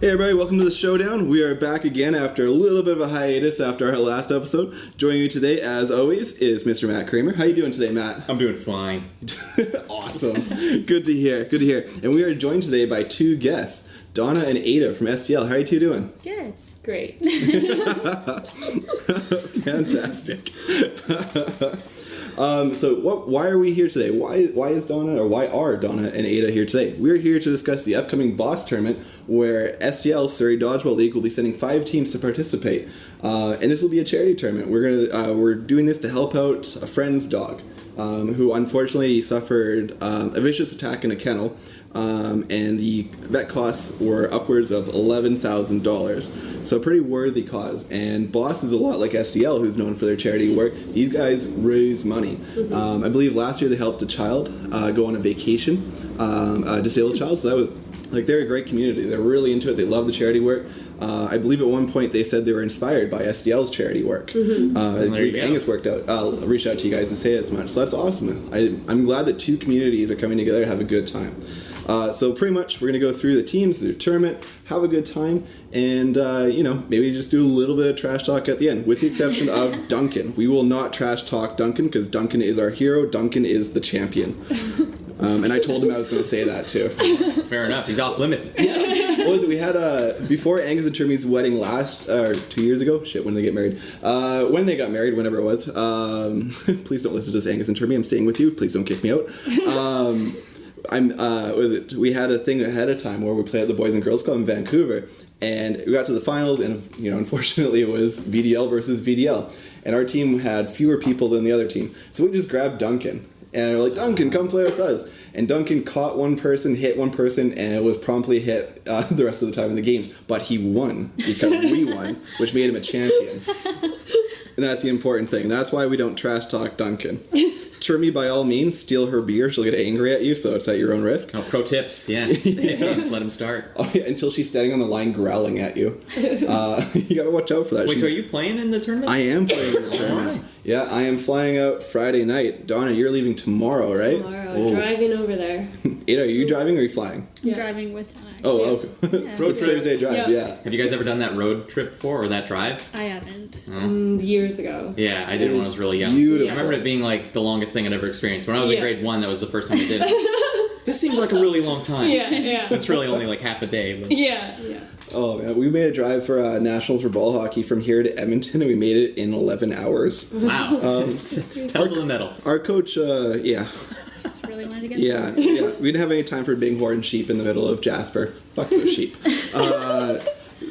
Hey everybody, welcome to the Showdown. We are back again after a little bit of a hiatus after our last episode. Joining you today, as always, is Mr. Matt Kramer. How you doing today, Matt? I'm doing fine. Awesome. Good to hear. Good to hear. And we are joined today by two guests, Donna and Ada from SDL. How are you two doing? Good. Great. Fantastic. Why are we here today? Why are Donna and Ada here today? We're here to discuss the upcoming Boss Tournament, where SDL Surrey Dodgeball League will be sending 5 teams to participate, and this will be a charity tournament. We're doing this to help out a friend's dog, who unfortunately suffered a vicious attack in a kennel. And the vet costs were upwards of $11,000. So a pretty worthy cause. And Boss is a lot like SDL, who's known for their charity work. These guys raise money. I believe last year they helped a child go on a vacation, a disabled child. So that was, they're a great community. They're really into it. They love the charity work. I believe at one point they said they were inspired by SDL's charity work. I believe Angus reached out to you guys to say as much. So that's awesome. I'm glad that two communities are coming together to have a good time. So pretty much we're going to go through the teams, the tournament, have a good time, and maybe just do a little bit of trash talk at the end, with the exception of Duncan. We will not trash talk Duncan, because Duncan is our hero. Duncan is the champion. And I told him I was going to say that too. Fair enough. He's off limits. Yeah. What was it? We had before Angus and Termi's wedding 2 years ago. Shit, when did they get married? When they got married, whenever it was. Please don't listen to this, Angus and Termi. I'm staying with you. Please don't kick me out. We had a thing ahead of time where we played at the Boys and Girls Club in Vancouver, and we got to the finals, and unfortunately it was VDL versus VDL, and our team had fewer people than the other team, so we just grabbed Duncan, and we're like, Duncan, come play with us. And Duncan caught one person, hit one person, and it was promptly hit the rest of the time in the games, but he won because we won, which made him a champion. And that's the important thing. That's why we don't trash talk Duncan. Termi, by all means, steal her beer. She'll get angry at you, so it's at your own risk. Oh, pro tips, yeah. Just let him start. Oh, yeah, until she's standing on the line growling at you. You gotta watch out for that. Wait, so are you playing in the tournament? I am playing in the tournament. Right. Yeah, I am flying out Friday night. Donna, you're leaving tomorrow, right? Tomorrow, driving over there. Ada, are you driving or are you flying? Yeah. I'm driving with Donna. Oh, okay. Yeah. Road Thursday drive, yeah. Have you guys ever done that road trip before, or that drive? I haven't. Years ago. Yeah, I did when I was really young. Beautiful. I remember it being like the longest thing I'd ever experienced. When I was in grade 1, that was the first time I did it. This seems like a really long time. Yeah. It's really only like half a day. But... Yeah. Oh, man. We made a drive for Nationals for ball hockey from here to Edmonton, and we made it in 11 hours. Wow. It's pedal to the metal. Our coach, Just really wanted to get Yeah. We didn't have any time for bighorn sheep in the middle of Jasper. Fuck those sheep.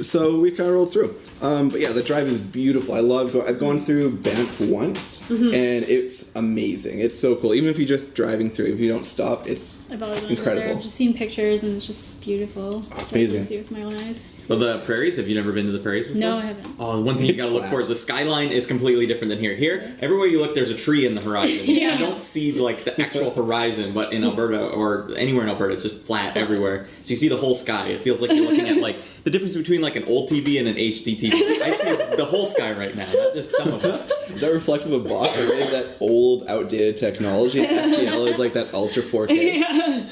So we kind of rolled through. But yeah, the drive is beautiful. I've gone through Banff once, and it's amazing. It's so cool. Even if you're just driving through, if you don't stop, it's I've always wanted to go incredible. there. I've just seen pictures and it's just beautiful. Oh, it's amazing. I can see with my own eyes. Well, the prairies, have you never been to the prairies before? No, I haven't. Oh, the one thing you gotta look for is the skyline is completely different than here. Here, everywhere you look, there's a tree in the horizon. Yeah. You don't see like the actual horizon, but in Alberta or anywhere in Alberta, it's just flat everywhere. So you see the whole sky. It feels like you're looking at like the difference between like an old TV and an HD TV. I see the whole sky right now, not just some of it. Is that reflective of Boss, or maybe that old, outdated technology? SDL is like that Ultra 4K. Yeah.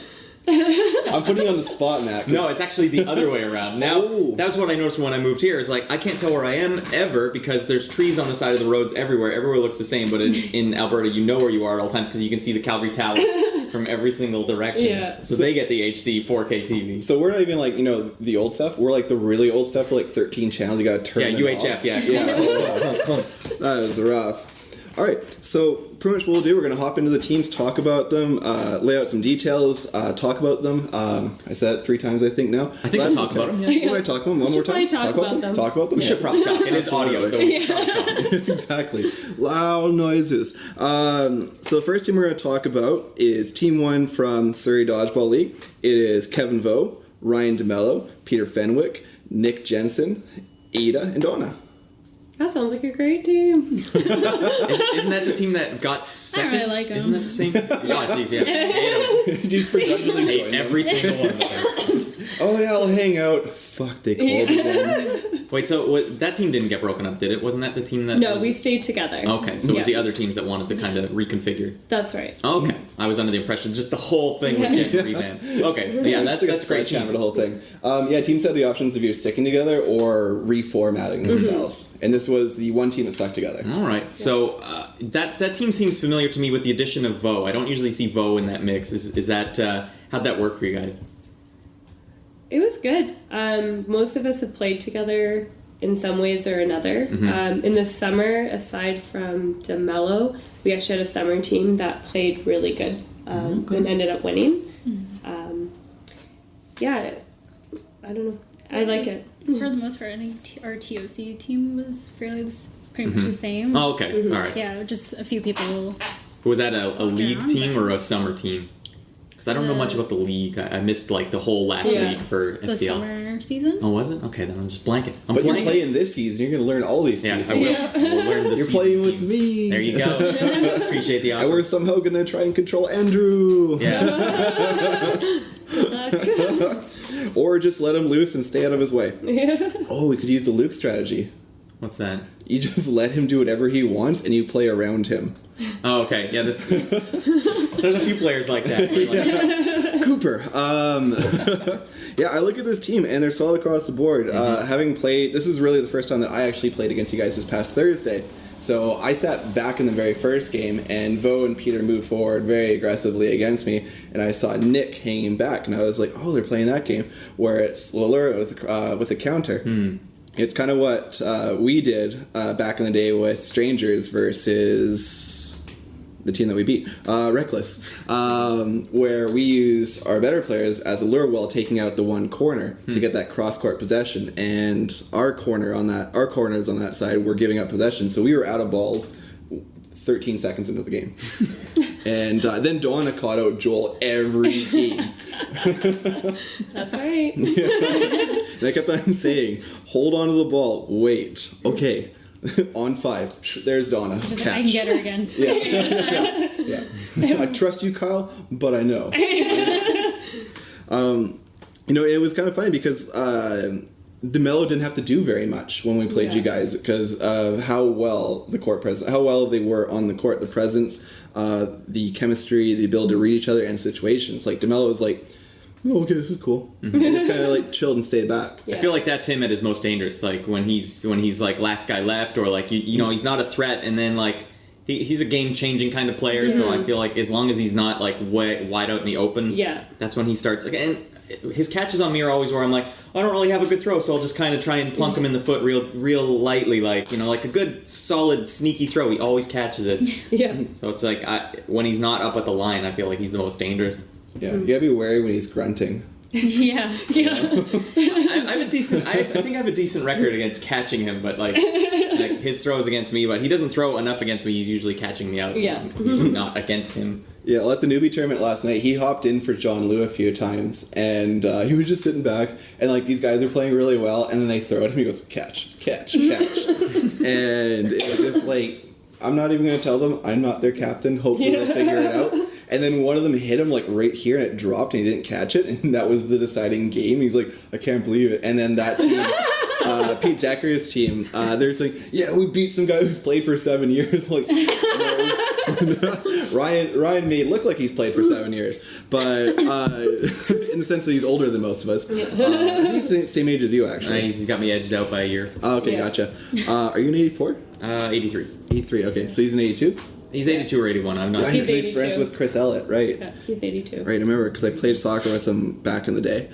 I'm putting you on the spot, Matt. No, it's actually the other way around. Now, that's what I noticed when I moved here. Is like I can't tell where I am ever because there's trees on the side of the roads everywhere. Everywhere looks the same, but in Alberta, you know where you are at all times because you can see the Calgary Tower from every single direction. Yeah. So they get the HD 4K TV. So we're not even like, the old stuff. We're like the really old stuff for like 13 channels. You gotta turn them UHF, off. yeah. That is rough. All right, so pretty much what we'll do, we're going to hop into the teams, talk about them, lay out some details, talk about them. I said it 3 times, I think, now. I think we'll talk about them, yeah. We might talk about them one more time. Talk about them. Talk about them. We should probably talk. It is audio, so we should probably talk. Exactly. Loud noises. So the first team we're going to talk about is Team 1 from Surrey Dodgeball League. It is Kevin Vo, Ryan DeMello, Peter Fenwick, Nick Jensen, Ada, and Donna. That sounds like a great team. Isn't that the team that got second? I really like them. Isn't that the same? Oh, jeez, yeah. You just begrudgingly join them. Every single one of them. Oh, yeah, I'll hang out. Fuck, they called again. Wait, so that team didn't get broken up, did it? Wasn't that the team that? No, was... we stayed together. Okay, so it was Yeah. the other teams that wanted to kind of reconfigure. That's right. Oh, okay, I was under the impression just the whole thing was getting revamped. Okay, but yeah, that's a great team. for the whole thing. Teams had the options of either sticking together or reformatting themselves, and this was the one team that stuck together. All right, so that team seems familiar to me with the addition of Vo. I don't usually see Vo in that mix. Is that how'd that work for you guys? It was good. Most of us have played together in some ways or another. In the summer, aside from DeMello, we actually had a summer team that played really good and ended up winning. Yeah, I don't know. I like it. For the most part, I think our TOC team was pretty much the same. Oh, okay, all right. Yeah, just a few people. Was that a league around, team or a summer team? Because I don't know much about the league. I missed like the whole last league for The SDL. summer season. Oh, was it? Okay, then I'm just blanking. But you're playing this season, you're going to learn all these Yeah, people. I will. We'll learn the You're season playing with teams. me. There you go. Appreciate the offer. And we're somehow going to try and control Andrew. Yeah. Or just let him loose and stay out of his way. Oh, we could use the Luke strategy. What's that? You just let him do whatever he wants and you play around him. Oh, okay. Yeah. There's a few players like that. Cooper. Yeah, I look at this team and they're solid across the board. Having played, this is really the first time that I actually played against you guys this past Thursday. So I sat back in the very first game and Vo and Peter moved forward very aggressively against me. And I saw Nick hanging back and I was like, oh, they're playing that game where it's Lillard with a counter. It's kind of what we did back in the day with Strangers versus the team that we beat, Reckless, where we used our better players as a lure while taking out the one corner to get that cross-court possession, and our corners on that side were giving up possession, so we were out of balls 13 seconds into the game. And then Donna caught out Joel every game. That's right. And I kept on saying, hold on to the ball, wait, okay. On 5, there's Donna. Just catch. I can get her again. Yeah. I trust you, Kyle, but I know. It was kind of funny because DeMello didn't have to do very much when we played you guys because of how well how well they were on the court, the presence, the chemistry, the ability to read each other and situations. Like DeMello was like, oh, okay, this is cool. And just kind of like chilled and stayed back. I feel like that's him at his most dangerous. Like when he's like last guy left, or like you know he's not a threat, and then like he's a game changing kind of player. So I feel like as long as he's not like wide out in the open, that's when he starts. Like, and his catches on me are always where I'm like, I don't really have a good throw, so I'll just kind of try and plunk him in the foot real lightly, like like a good solid sneaky throw. He always catches it. So it's like when he's not up at the line, I feel like he's the most dangerous. Yeah, you gotta be wary when he's grunting. Yeah. I think I have a decent record against catching him, but like his throws against me, but he doesn't throw enough against me. He's usually catching me out, so I'm usually not against him. Yeah, at the newbie tournament last night, he hopped in for John Liu a few times, and he was just sitting back, and like these guys are playing really well, and then they throw at him, he goes, catch. And it was just like, I'm not even going to tell them, I'm not their captain, hopefully they'll figure it out. And then one of them hit him like right here and it dropped and he didn't catch it, and that was the deciding game. He's like, I can't believe it. And then that team, Pete Decker's team, they're saying, yeah, we beat some guy who's played for 7 years. Like, Ryan may look like he's played for 7 years, but in the sense that he's older than most of us. He's the same age as you, actually. He's got me edged out by a year. Okay, gotcha. Are you an 84? 83. 83, okay. So he's an 82? He's 82 or 81. I'm not. Right, He's he's 82. friends with Chris Ellett, right? Yeah, he's 82. Right, I remember because I played soccer with him back in the day.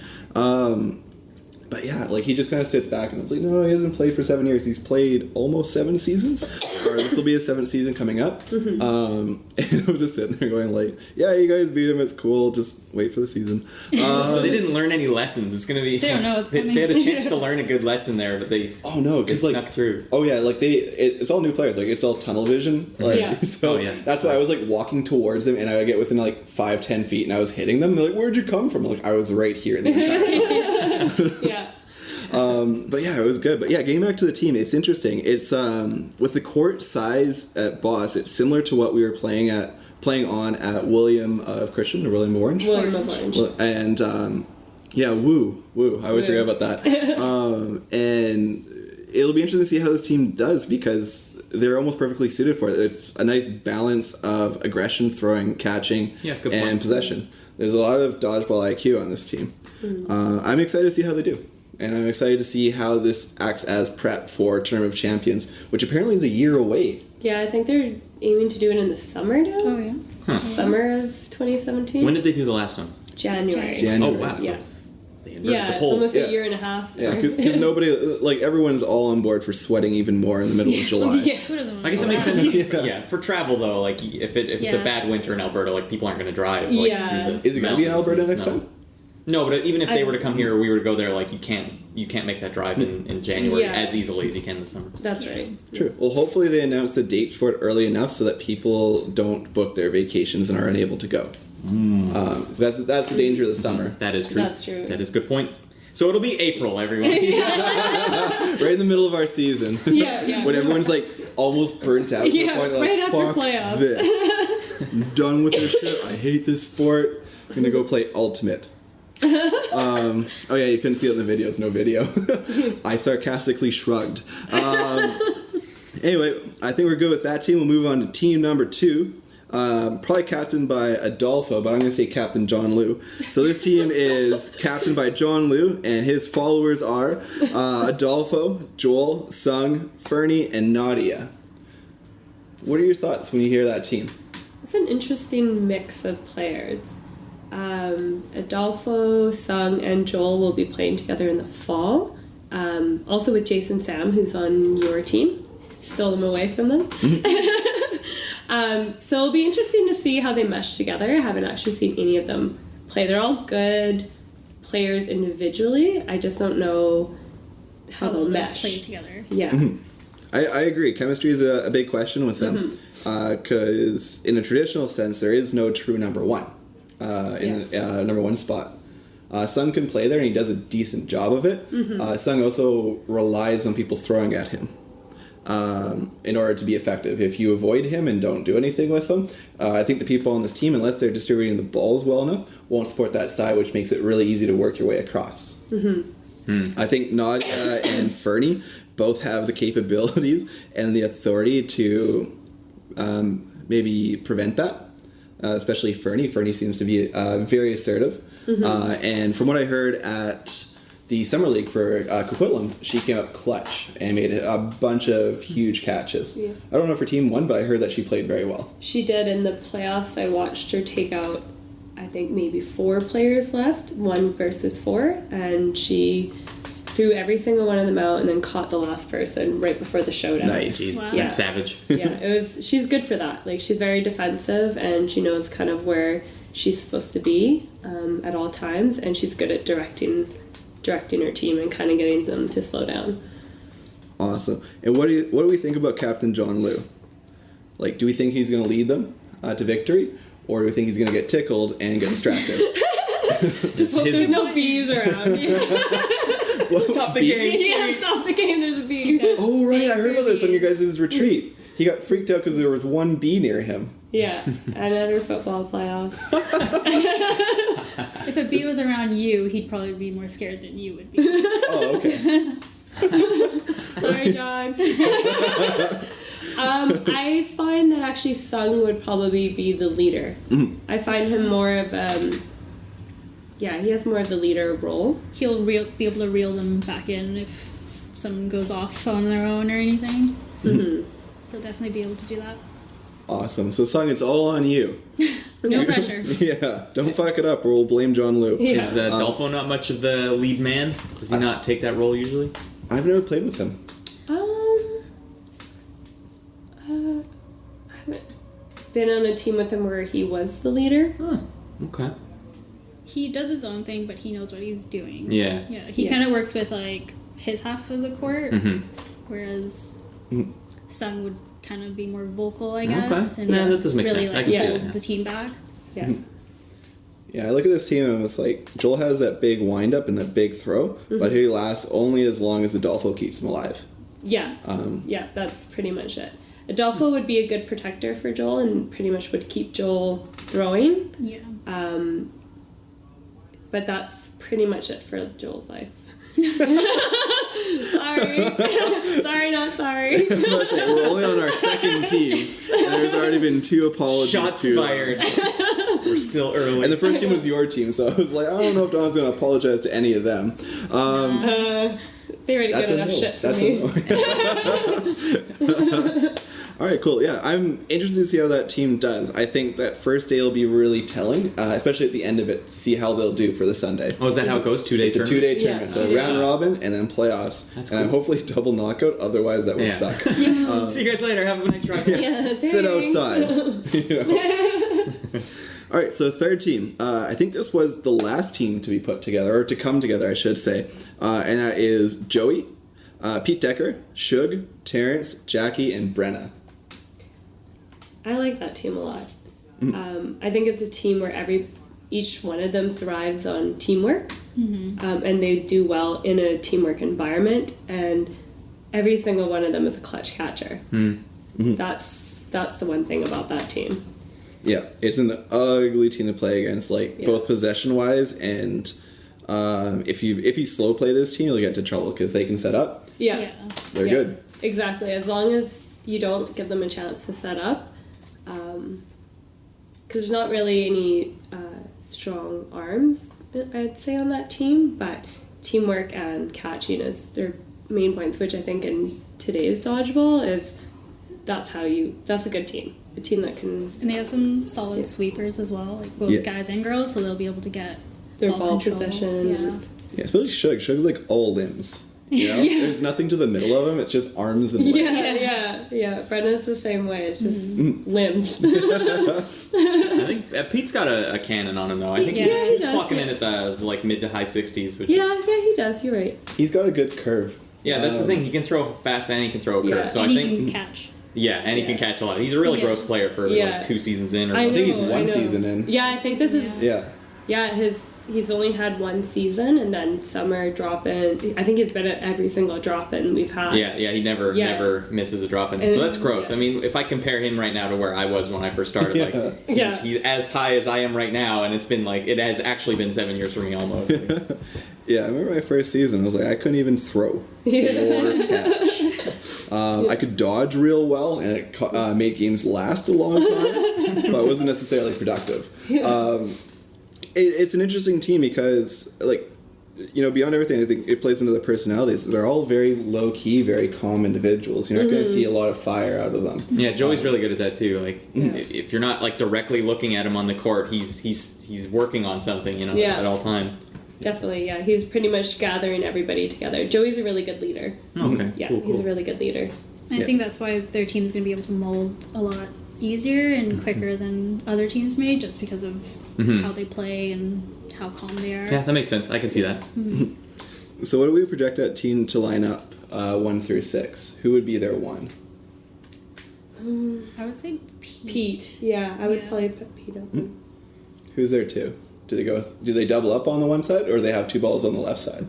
But yeah, like he just kind of sits back and it's like, no, he hasn't played for 7 years. He's played almost 7 seasons, or this will be his 7th season coming up. And I was just sitting there going like, yeah, you guys beat him. It's cool. Just wait for the season. So they didn't learn any lessons. It's gonna be. They don't know what's they coming. had a chance to learn a good lesson there, but they. Oh no, because like snuck through. Oh yeah, like it's all new players. Like it's all tunnel vision. Like so, that's why I was like walking towards them, and I would get within like 5-10 feet, and I was hitting them. They're like, "Where'd you come from?" Like I was right here the entire time. Yeah. But yeah, it was good. But yeah, getting back to the team, it's interesting. It's with the court size at Boss, it's similar to what we were playing on at William of Christian or William of Orange. William of Orange. And yeah, woo. I always forget about that. And it'll be interesting to see how this team does because they're almost perfectly suited for it. It's a nice balance of aggression, throwing, catching, Yeah, good and point. possession. There's a lot of dodgeball IQ on this team. I'm excited to see how they do. And I'm excited to see how this acts as prep for Tournament of Champions, which apparently is a year away. Yeah, I think they're aiming to do it in the summer now. Oh yeah. Summer of 2017. When did they do the last one? January. January. Oh, wow. Yeah. They inverted Yeah, the it's polls. almost Yeah. a year and a half. Yeah, because nobody, like, everyone's all on board for sweating even more in the middle of July. Yeah. Who doesn't want I guess to that makes go sense. out? Yeah, for travel though, like if it's a Yeah. bad winter in Alberta, like people aren't going to drive. Like, Yeah. through the Is it going to be in mountains Alberta and next snow. time? No, but even if they I- were to come here or we were to go there, like you can't make that drive in January Yeah. as easily as you can in the summer. That's right. True. Well, hopefully they announce the dates for it early enough so that people don't book their vacations and are unable to go. So that's the danger of the summer. That is true. That's true. That is a good point. So it'll be April, everyone. Right in the middle of our season. Yeah. When everyone's like almost burnt out to the Yeah, point they're like, right after fuck playoffs." this. I'm done with this shit. I hate this sport. I'm gonna go play Ultimate. Oh yeah, you couldn't see it in the video. It's no video. I sarcastically shrugged. Anyway, I think we're good with that team. We'll move on to team number 2. Probably captained by Adolfo, but I'm going to say Captain John Liu. So this team is captained by John Liu, and his followers are Adolfo, Joel, Sung, Fernie, and Nadia. What are your thoughts when you hear that team? It's an interesting mix of players. Adolfo, Sung, and Joel will be playing together in the fall. Also with Jason Sam, who's on your team. Stole them away from them. So it'll be interesting to see how they mesh together. I haven't actually seen any of them play. They're all good players individually. I just don't know how they'll mesh. Play together. Yeah. I agree. Chemistry is a big question with them. Because in a traditional sense, there is no true number one in number one spot. Sung can play there, and he does a decent job of it. Sung also relies on people throwing at him in order to be effective. If you avoid him and don't do anything with him, I think the people on this team, unless they're distributing the balls well enough, won't support that side, which makes it really easy to work your way across. I think Nadia and Fernie both have the capabilities and the authority to maybe prevent that, especially Fernie. Fernie seems to be very assertive. And from what I heard at the Summer League for Coquitlam, she came up clutch and made a bunch of huge catches. Yeah. I don't know if her team won, but I heard that she played very well. She did in the playoffs. I watched her take out, I think, maybe 4 players left, 1 versus 4, and she threw every single one of them out and then caught the last person right before the showdown. Nice. Jeez, Wow. Yeah. that's savage. She's good for that. Like, she's very defensive and she knows kind of where she's supposed to be at all times, and she's good at directing her team and kind of getting them to slow down. Awesome. And what do we think about Captain John Liu? Like, do we think he's going to lead them to victory, or do we think he's going to get tickled and get distracted? Just hope there's no bees around. Stop the game. Yeah, stop the game, there's a bee. Oh, right. I heard about this on your guys' retreat. He got freaked out because there was one bee near him. Yeah, another football playoffs. If a bee was around you, he'd probably be more scared than you would be. Oh, okay. Sorry, John. I find that actually Sung would probably be the leader. I find him more of he has more of the leader role. He'll be able to reel them back in if someone goes off on their own or anything. He'll definitely be able to do that. Awesome. So, Sung, it's all on you. No pressure. Yeah. Don't fuck it up or we'll blame John Liu. Yeah. Is Dolfo not much of the lead man? Does he not take that role usually? I've never played with him. I haven't been on a team with him where he was the leader. Huh. Okay. He does his own thing, but he knows what he's doing. Yeah. Yeah, he Yeah. kind of works with, like, his half of the court, whereas Sung would kind of be more vocal, I guess. Okay. Nah, that does make really, sense. I like, can see hold that, yeah. the team back. Yeah. Yeah, I look at this team and it's like, Joel has that big wind-up and that big throw, but he lasts only as long as Adolfo keeps him alive. Yeah. Yeah, that's pretty much it. Adolfo would be a good protector for Joel and pretty much would keep Joel throwing. Yeah. But that's pretty much it for Joel's life. Sorry. Sorry, not sorry. I was gonna say, we're only on our second team, and there's already been 2 apologies. Shots to fired. We're still early. And the first team was your team, so I was like, I don't know if Donna's going to apologize to any of them. They already get enough shit from me. All right, cool. Yeah, I'm interested to see how that team does. I think that first day will be really telling, especially at the end of it, to see how they'll do for the Sunday. Oh, is that how it goes? 2 days? It's a 2-day tournament, so round robin and then playoffs. That's and cool. hopefully double knockout, otherwise that will suck. See you guys later. Have a nice drive. Sit outside. You know? All right, so third team. I think this was the last team to be put together, or to come together, I should say. And that is Joey, Pete Decker, Shug, Terrence, Jackie, and Brenna. I like that team a lot. I think it's a team where each one of them thrives on teamwork, and they do well in a teamwork environment, and every single one of them is a clutch catcher. That's the one thing about that team. Yeah, it's an ugly team to play against, both possession-wise and if you slow play this team, you'll get into trouble because they can set up. Yeah. They're good. Exactly. As long as you don't give them a chance to set up, because there's not really any strong arms, I'd say, on that team, but teamwork and catching is their main points, which I think in today's dodgeball that's a good team. A team that can... And they have some solid sweepers as well, like both guys and girls, so they'll be able to get their ball control. possession. Yeah, especially Shug. Shug's like all limbs. You know? There's nothing to the middle of him. It's just arms and legs. Yeah. Brenna's the same way. It's just limbs. I think Pete's got a cannon on him, though. I think he's clocking in at the mid to high 60s. Which he does. You're right. He's got a good curve. Yeah, that's the thing. He can throw fast and he can throw a curve. So and I he think can catch. Yeah, and he can catch a lot. He's a really gross player for 2 seasons in. I think he's one season in. Yeah, I think this is... Yeah, he's only had one season, and then summer drop-in. I think he's been at every single drop-in we've had. Yeah, he never misses a drop-in. So that's gross. I mean, if I compare him right now to where I was when I first started, he's as high as I am right now, and it's been it has actually been 7 years for me almost. Yeah, I remember my first season. I was like, I couldn't even throw or catch. I could dodge real well, and it made games last a long time, but it wasn't necessarily productive. It's an interesting team because, beyond everything, I think it plays into the personalities. They're all very low-key, very calm individuals. You're not going to see a lot of fire out of them. Yeah, Joey's really good at that, too. If you're not, directly looking at him on the court, he's working on something, at all times. Definitely, yeah. He's pretty much gathering everybody together. Joey's a really good leader. Okay, yeah, cool. He's a really good leader. I think that's why their team's going to be able to mold a lot easier and quicker than other teams may, just because of how they play and how calm they are. Yeah, that makes sense. I can see that. So what do we project that team to line up 1 through 6? Who would be their 1? I would say Pete. Yeah, I would probably put Pete up. Who's their 2? Do they double up on the one side, or do they have 2 balls on the left side?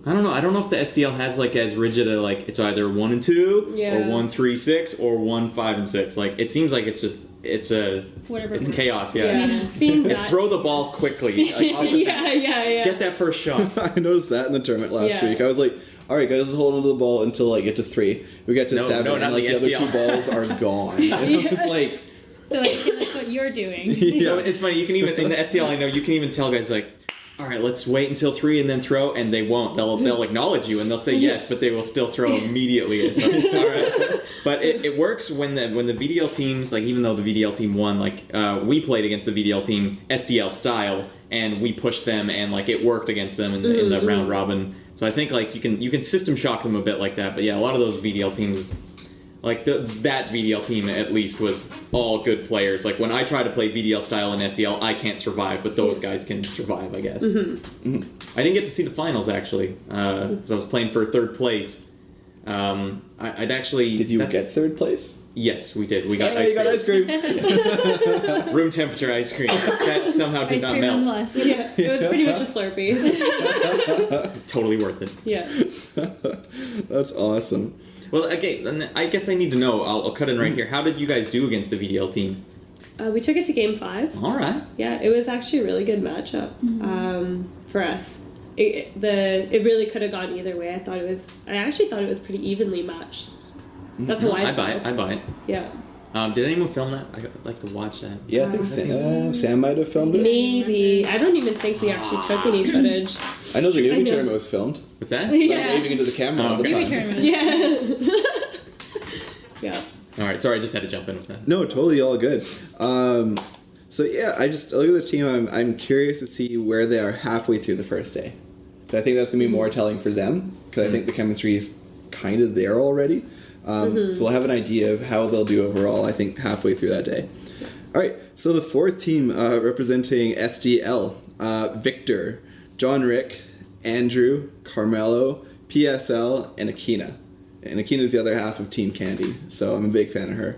I don't know. I don't know if the SDL has as rigid a it's either 1 and 2 or 1, 3, 6 or 1, 5 and 6. It's seems like it's chaos. Yeah. Seeing that. It's throw the ball quickly. Yeah. Get that first shot. I noticed that in the tournament last week. I was like, all right, guys, let's hold on to the ball until get to 3. We get to 7, and the other 2 balls are gone. And it was like. They're okay, that's what you're doing. It's funny. You can even in the SDL. I know you can even tell guys all right, let's wait until 3 and then throw, and they won't. They'll acknowledge you and they'll say yes, but they will still throw immediately. It's all right. But it works when the VDL teams, even though the VDL team won, we played against the VDL team SDL style, and we pushed them, and it worked against them in the round robin. So I think you can system shock them a bit like that. But yeah, a lot of those VDL teams. That VDL team at least was all good players. When I try to play VDL style in SDL, I can't survive, but those guys can survive, I guess. I didn't get to see the finals actually, because I was playing for 3rd place. I'd actually. Did you get 3rd place? Yes, we did. We got ice cream. Room temperature ice cream. That somehow did not melt. Yeah, it was pretty much a Slurpee. Totally worth it. Yeah. That's awesome. Well, okay, I guess I need to know. I'll cut in right here. How did you guys do against the VDL team? We took it to game 5. All right. Yeah, it was actually a really good matchup for us. It really could have gone either way. I actually thought it was pretty evenly matched. That's how I felt. I buy it. Yeah. Did anyone film that? I'd like to watch that. Yeah, I think Sam might have filmed it. Maybe. I don't even think we actually took any footage. I know the Navy tournament was filmed. What's that? Yeah. I was waving into the camera all the Maybe time. tournament. Yeah. Yeah. All right. Sorry, I just had to jump in with that. No, totally all good. So yeah, I look at the team. I'm curious to see where they are halfway through the first day. 'Cause I think that's gonna be more telling for them. Because I think the chemistry is kind of there already. So we'll have an idea of how they'll do overall. I think halfway through that day. All right. So the fourth team representing SDL: Victor, John Rick, Andrew, Carmelo, PSL, and Akina. And Akina is the other half of Team Candy, so I'm a big fan of her.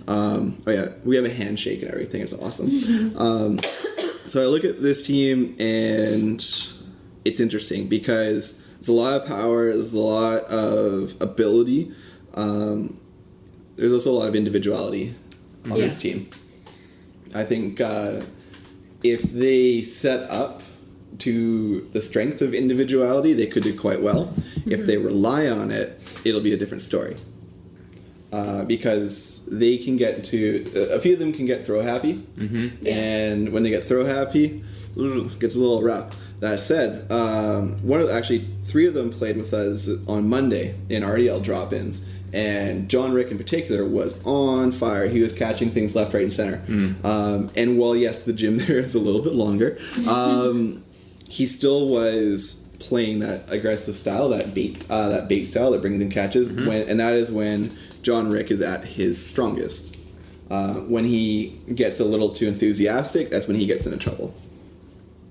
Oh yeah, we have a handshake and everything. It's awesome. So I look at this team and it's interesting because there's a lot of power, there's a lot of ability. There's also a lot of individuality on this team. I think if they set up to the strength of individuality, they could do quite well. If they rely on it, it'll be a different story. Because they can get a few of them can get throw happy, and when they get throw happy, it gets a little rough. That said, three of them played with us on Monday in RDL drop-ins, and John Rick in particular was on fire. He was catching things left, right, and center. And while yes, the gym there is a little bit longer, he still was playing that aggressive style, that bait style that brings in catches. And that is when John Rick is at his strongest. When he gets a little too enthusiastic, that's when he gets into trouble.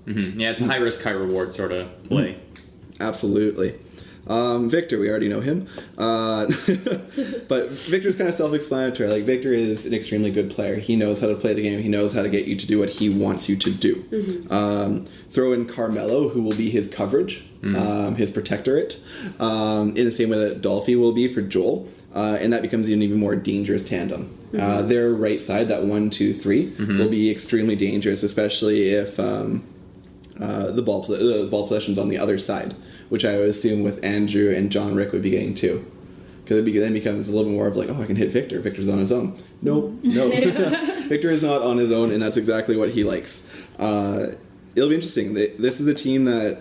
Yeah, it's a high risk, high reward sort of play. Absolutely. Victor, we already know him. But Victor's kind of self-explanatory. Like, Victor is an extremely good player. He knows how to play the game. He knows how to get you to do what he wants you to do. Throw in Carmelo, who will be his coverage, his protectorate, in the same way that Dolphy will be for Joel. And that becomes an even more dangerous tandem. Their right side, that 1-2-3, will be extremely dangerous, especially if the ball possession's on the other side, which I would assume with Andrew and John Rick would be getting too. Because it then becomes a little bit more of like, oh, I can hit Victor. Victor's on his own. No. Victor is not on his own, and that's exactly what he likes. It'll be interesting. This is a team that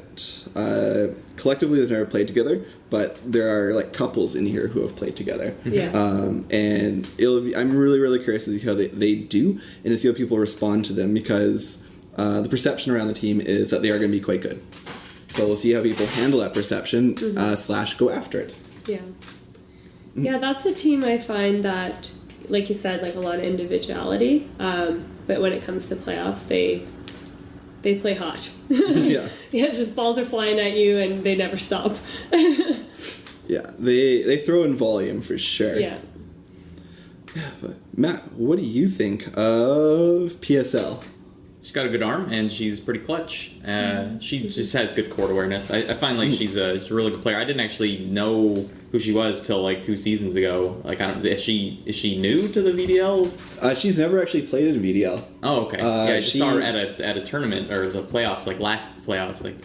collectively they've never played together, but there are like couples in here who have played together. Yeah. And I'm really, really curious to see how they do and to see how people respond to them, because the perception around the team is that they are going to be quite good. So we'll see how people handle that perception / go after it. Yeah. Yeah, that's a team I find that, like you said, like a lot of individuality. But when it comes to playoffs, they play hot. Yeah. Yeah, just balls are flying at you and they never stop. Yeah, they throw in volume for sure. Yeah. But Matt, what do you think of PSL? She's got a good arm, and she's pretty clutch. She just has good court awareness. I find like she's a really good player. I didn't actually know who she was till like 2 seasons ago. Like, is she new to the VDL? She's never actually played in VDL. Oh, okay. Yeah, I just saw her at a tournament or the playoffs, like last playoffs. Like,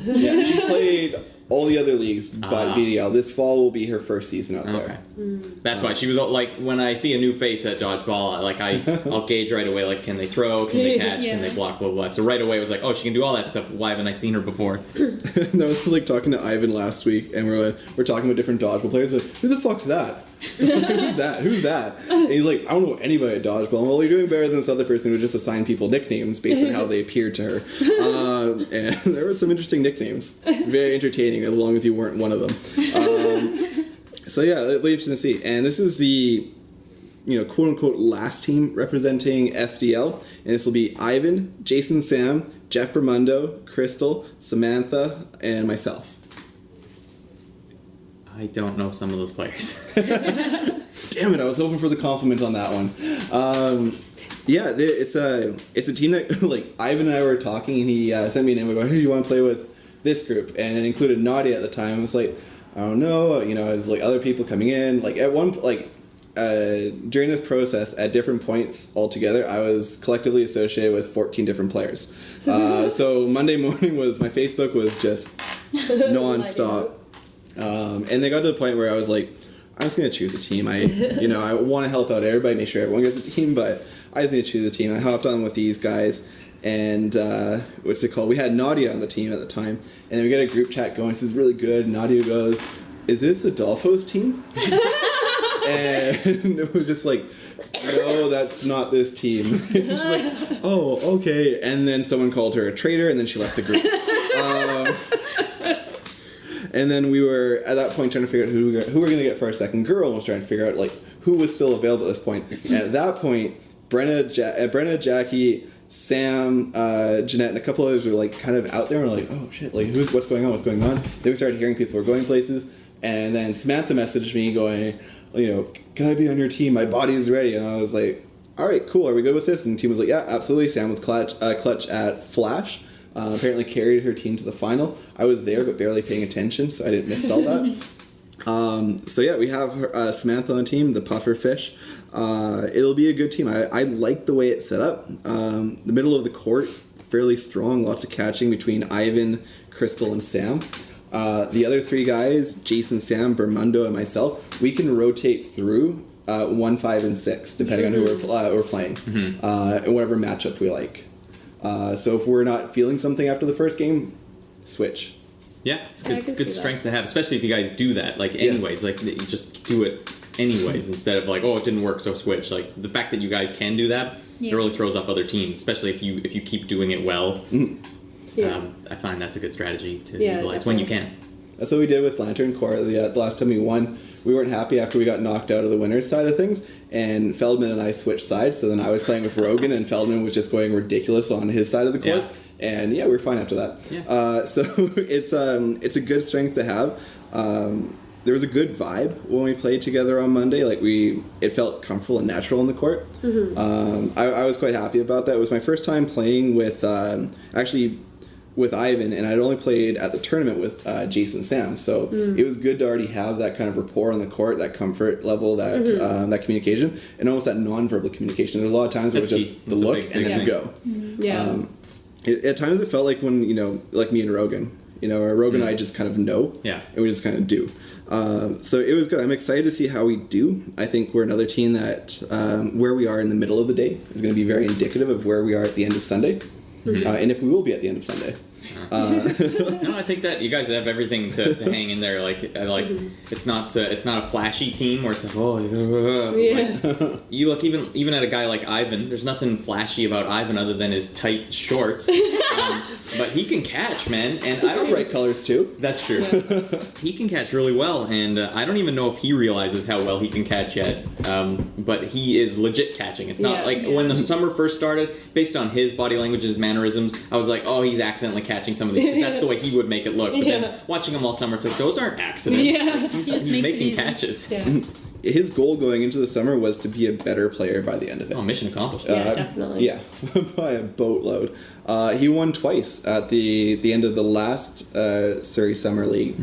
Yeah, she played all the other leagues but VDL. This fall will be her first season out there. Okay. That's why she was like, when I see a new face at dodgeball, like I'll gauge right away, like, can they throw, can they catch, can they block, blah, blah, blah. So right away I was like, oh, she can do all that stuff. Why haven't I seen her before? And I was like talking to Ivan last week, and we're talking about different dodgeball players. Like, who the fuck's that? Who's that? And he's like, I don't know anybody at dodgeball. Well, you're doing better than this other person who just assigned people nicknames based on how they appeared to her. And there were some interesting nicknames. Very entertaining, as long as you weren't one of them. So yeah, it'll be interesting to see. And this is the, quote unquote last team representing SDL, and this will be Ivan, Jason, Sam, Jeff Bermundo, Crystal, Samantha, and myself. I don't know some of those players. Damn it! I was hoping for the compliment on that one. Yeah, it's a team that like Ivan and I were talking, and he sent me an invite. Hey, you want to play with this group? And it included Nadia at the time. I was like, I don't know. I was like other people coming in. Like at one during this process, at different points altogether, I was collectively associated with 14 different players. So Monday morning my Facebook was just nonstop. And they got to the point where I was like, I'm just going to choose a team. I want to help out everybody, make sure everyone gets a team, but I just need to choose a team. I hopped on with these guys, and what's it called? We had Nadia on the team at the time, and then we got a group chat going. This is really good. Nadia goes, "Is this Adolfo's team?" And it was just like, "No, that's not this team." She's like, "Oh, okay." And then someone called her a traitor, and then she left the group. And then we were at that point trying to figure out who we're going to get for our second girl, and was trying to figure out like who was still available at this point. And at that point, Brenna, Jackie, Sam, Jeanette, and a couple others were like kind of out there, and we're like, oh shit, like what's going on? Then we started hearing people were going places, and then Samantha messaged me going, can I be on your team? My body is ready. And I was like, all right, cool. Are we good with this? And the team was like, yeah, absolutely. Sam was clutch at Flash. Apparently carried her team to the final. I was there, but barely paying attention, so I didn't miss all that. So yeah, we have Samantha on the team, the puffer fish. It'll be a good team. I like the way it's set up. The middle of the court, fairly strong, lots of catching between Ivan, Crystal, and Sam. The other three guys, Jason, Sam, Bermundo, and myself, we can rotate through 1, 5, and 6, depending on who we're playing, and whatever matchup we like. So if we're not feeling something after the first game, switch. Yeah, it's good strength to have, especially if you guys do that. Like, anyways, like you just do it anyways instead of like, oh, it didn't work, so switch. Like the fact that you guys can do that, it really throws off other teams, especially if you keep doing it well. I find that's a good strategy to utilize when you can. That's what we did with Lantern Corps. The last time we won, we weren't happy after we got knocked out of the winners side of things, and Feldman and I switched sides. So then I was playing with Rogan, and Feldman was just going ridiculous on his side of the court. And we were fine after that. So it's a good strength to have. There was a good vibe when we played together on Monday. Like it felt comfortable and natural on the court. I was quite happy about that. It was my first time playing with with Ivan, and I'd only played at the tournament with Jason Sam, so it was good to already have that kind of rapport on the court, that comfort level, that that communication, and almost that non-verbal communication. There's a lot of times where it was just the look and then you go. At times it felt like when, like me and Rogan, or Rogan and I just kind of know, and we just kind of do. So it was good. I'm excited to see how we do. I think we're another team that where we are in the middle of the day is going to be very indicative of where we are at the end of Sunday. And if we will be at the end of Sunday. No, I think that you guys have everything to hang in there. Like it's not a flashy team where it's like, like, you look even at a guy like Ivan. There's nothing flashy about Ivan other than his tight shorts, but he can catch, man. And he's got bright colors too. That's true. He can catch really well, and I don't even know if he realizes how well he can catch yet. But he is legit catching. It's not when the summer first started, based on his body language, his mannerisms, I was like, oh, he's accidentally catching some of these, because that's the way he would make it look. But then watching him all summer, it's like, those aren't accidents. He's making catches. His goal going into the summer was to be a better player by the end of it. Oh, mission accomplished. Definitely. Yeah, by a boatload. He won twice at the end of the last Surrey Summer League,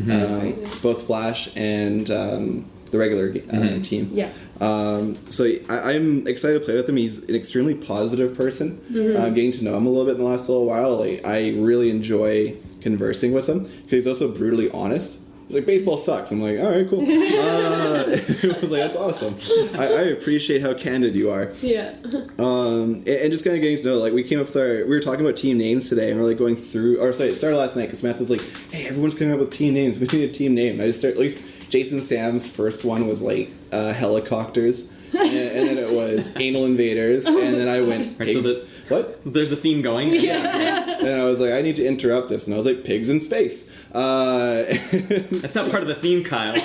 both Flash and the regular team. So I'm excited to play with him. He's an extremely positive person. Getting to know him a little bit in the last little while, I really enjoy conversing with him because he's also brutally honest. He's like, baseball sucks. I'm like, all right, cool. I was like, that's awesome. I appreciate how candid you are. And just kind of getting to know, like, we were talking about team names today, and we're like going through, it started last night because Samantha's like, hey, everyone's coming up with team names. We need a team name. And I just started, at least Jason Sam's first one was like helicopters. And then it was anal invaders, and then I went pigs. What? There's a theme going. And I was like, I need to interrupt this, and I was like, pigs in space. That's not part of the theme, Kyle.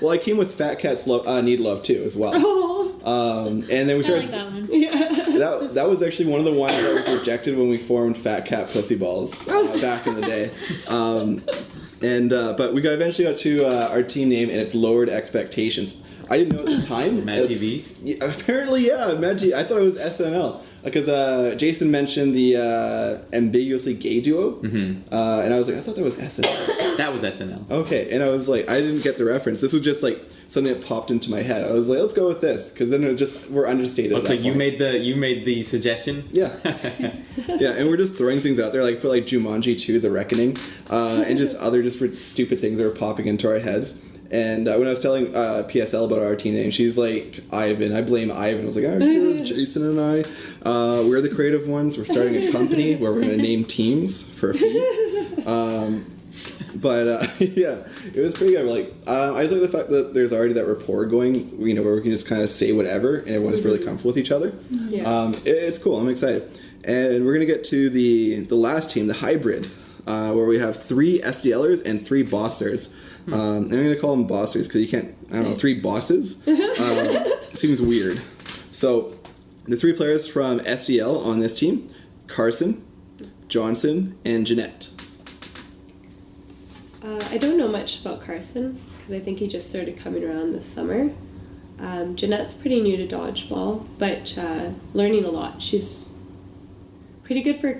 Well, I came with Fat Cats Need Love too, as well. And then we started. I like that one. That was actually one of the ones that was rejected when we formed Fat Cat Pussy Balls back in the day. But we eventually got to our team name, and it's Lowered Expectations. I didn't know at the time. Mad TV? Apparently, Mad TV. I thought it was SNL. Because Jason mentioned the ambiguously gay duo. And I was like, I thought that was SNL. That was SNL. Okay, and I was like, I didn't get the reference. This was just like something that popped into my head. I was like, let's go with this, because then we're understated. Oh, at so that you point. made the suggestion? Yeah. Yeah, and we're just throwing things out there, like for like Jumanji 2, The Reckoning, and just other just stupid things that are popping into our heads. And when I was telling PSL about our team name, she's like, Ivan. I blame Ivan. I was like, it's Jason and I. We're the creative ones. We're starting a company where we're going to name teams for a fee. But yeah, it was pretty good. Like, I just like the fact that there's already that rapport going, you know, where we can just kind of say whatever and everyone's really comfortable with each other. Yeah. It's cool. I'm excited. And we're going to get to the last team, the hybrid, where we have 3 SDLers and 3 bossers. And I'm going to call them bossers because you can't, I don't know, 3 bosses? Seems weird. So, the 3 players from SDL on this team, Carson, Johnson, and Jeanette. I don't know much about Carson because I think he just started coming around this summer. Jeanette's pretty new to dodgeball, but learning a lot. She's pretty good for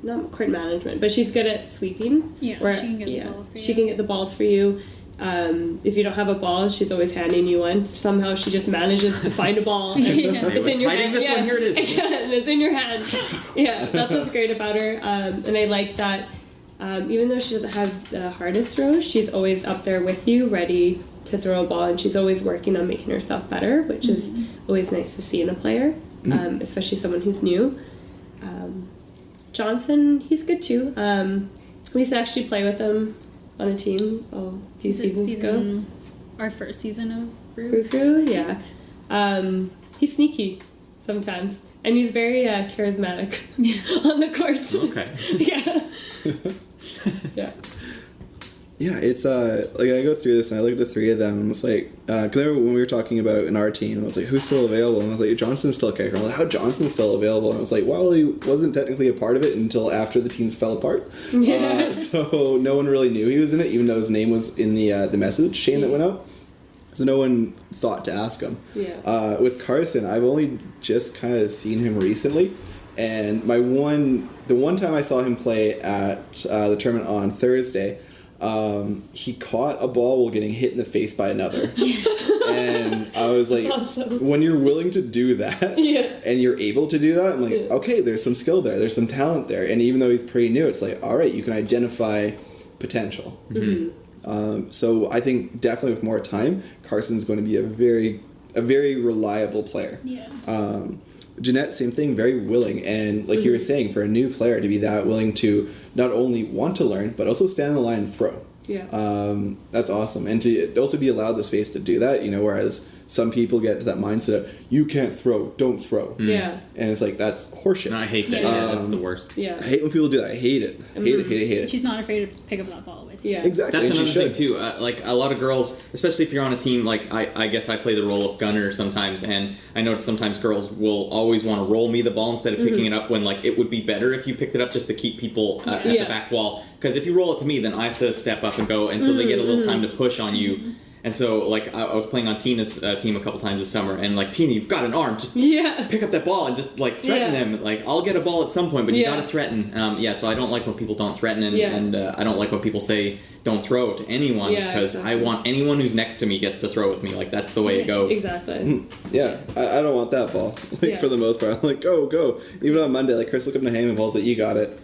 not court management, but she's good at sweeping. Yeah, she can get the ball for you. She can get the balls for you. If you don't have a ball, she's always handing you one. Somehow she just manages to find a ball. And I was hiding this one. Here it is. And it's in your hand. Yeah, that's what's great about her. And I like that. Even though she doesn't have the hardest throws, she's always up there with you, ready to throw a ball, and she's always working on making herself better, which is always nice to see in a player, especially someone who's new. Johnson, he's good too. We used to actually play with him on a team a few seasons ago. Our first season of Brew, yeah. He's sneaky sometimes, and he's very charismatic on the court. Okay. Yeah. Yeah. Yeah, it's like I go through this and I look at the 3 of them and it's like, because when we were talking about in our team, I was like, who's still available? And I was like, Johnson's still a kicker. I was like, how Johnson's still available? And I was like, well, he wasn't technically a part of it until after the teams fell apart. Yeah. So no one really knew he was in it, even though his name was in the message chain that went out. So no one thought to ask him. Yeah. With Carson, I've only just kind of seen him recently. And the one time I saw him play at the tournament on Thursday, he caught a ball while getting hit in the face by another. And I was like, awesome. When you're willing to do that and you're able to do that, I'm like, okay, there's some skill there. There's some talent there. And even though he's pretty new, it's like, all right, you can identify potential. So I think definitely with more time, Carson's going to be a very reliable player. Yeah. Jeanette, same thing, very willing, and like you were saying, for a new player to be that willing to not only want to learn, but also stand in the line and throw. Yeah. That's awesome. And to also be allowed the space to do that, you know, whereas some people get to that mindset of, you can't throw, don't throw. Yeah. And it's like, that's horseshit. No, I hate that. Yeah, that's the worst. Yeah. I hate when people do that. I hate it. Hate it. She's not afraid to pick up that ball with you. Yeah. Exactly. That's and another she thing should. too. Like a lot of girls, especially if you're on a team, like I guess I play the role of gunner sometimes, and I notice sometimes girls will always want to roll me the ball instead of picking it up, when like it would be better if you picked it up just to keep people at the back wall. Because if you roll it to me, then I have to step up and go, and so they get a little time to push on you. And so, like, I was playing on Tina's team a couple times this summer, and like, Tina, you've got an arm. Just pick up that ball and just like threaten them. Like, I'll get a ball at some point, but you gotta threaten. So I don't like when people don't threaten, and I don't like when people say don't throw to anyone, because I want anyone who's next to me gets to throw with me. Like, that's the way it goes. Exactly. Yeah, I don't want that ball. Like for the most part, I'm like, go. Even on Monday, like Chris will come to hang the ball's like, you got it,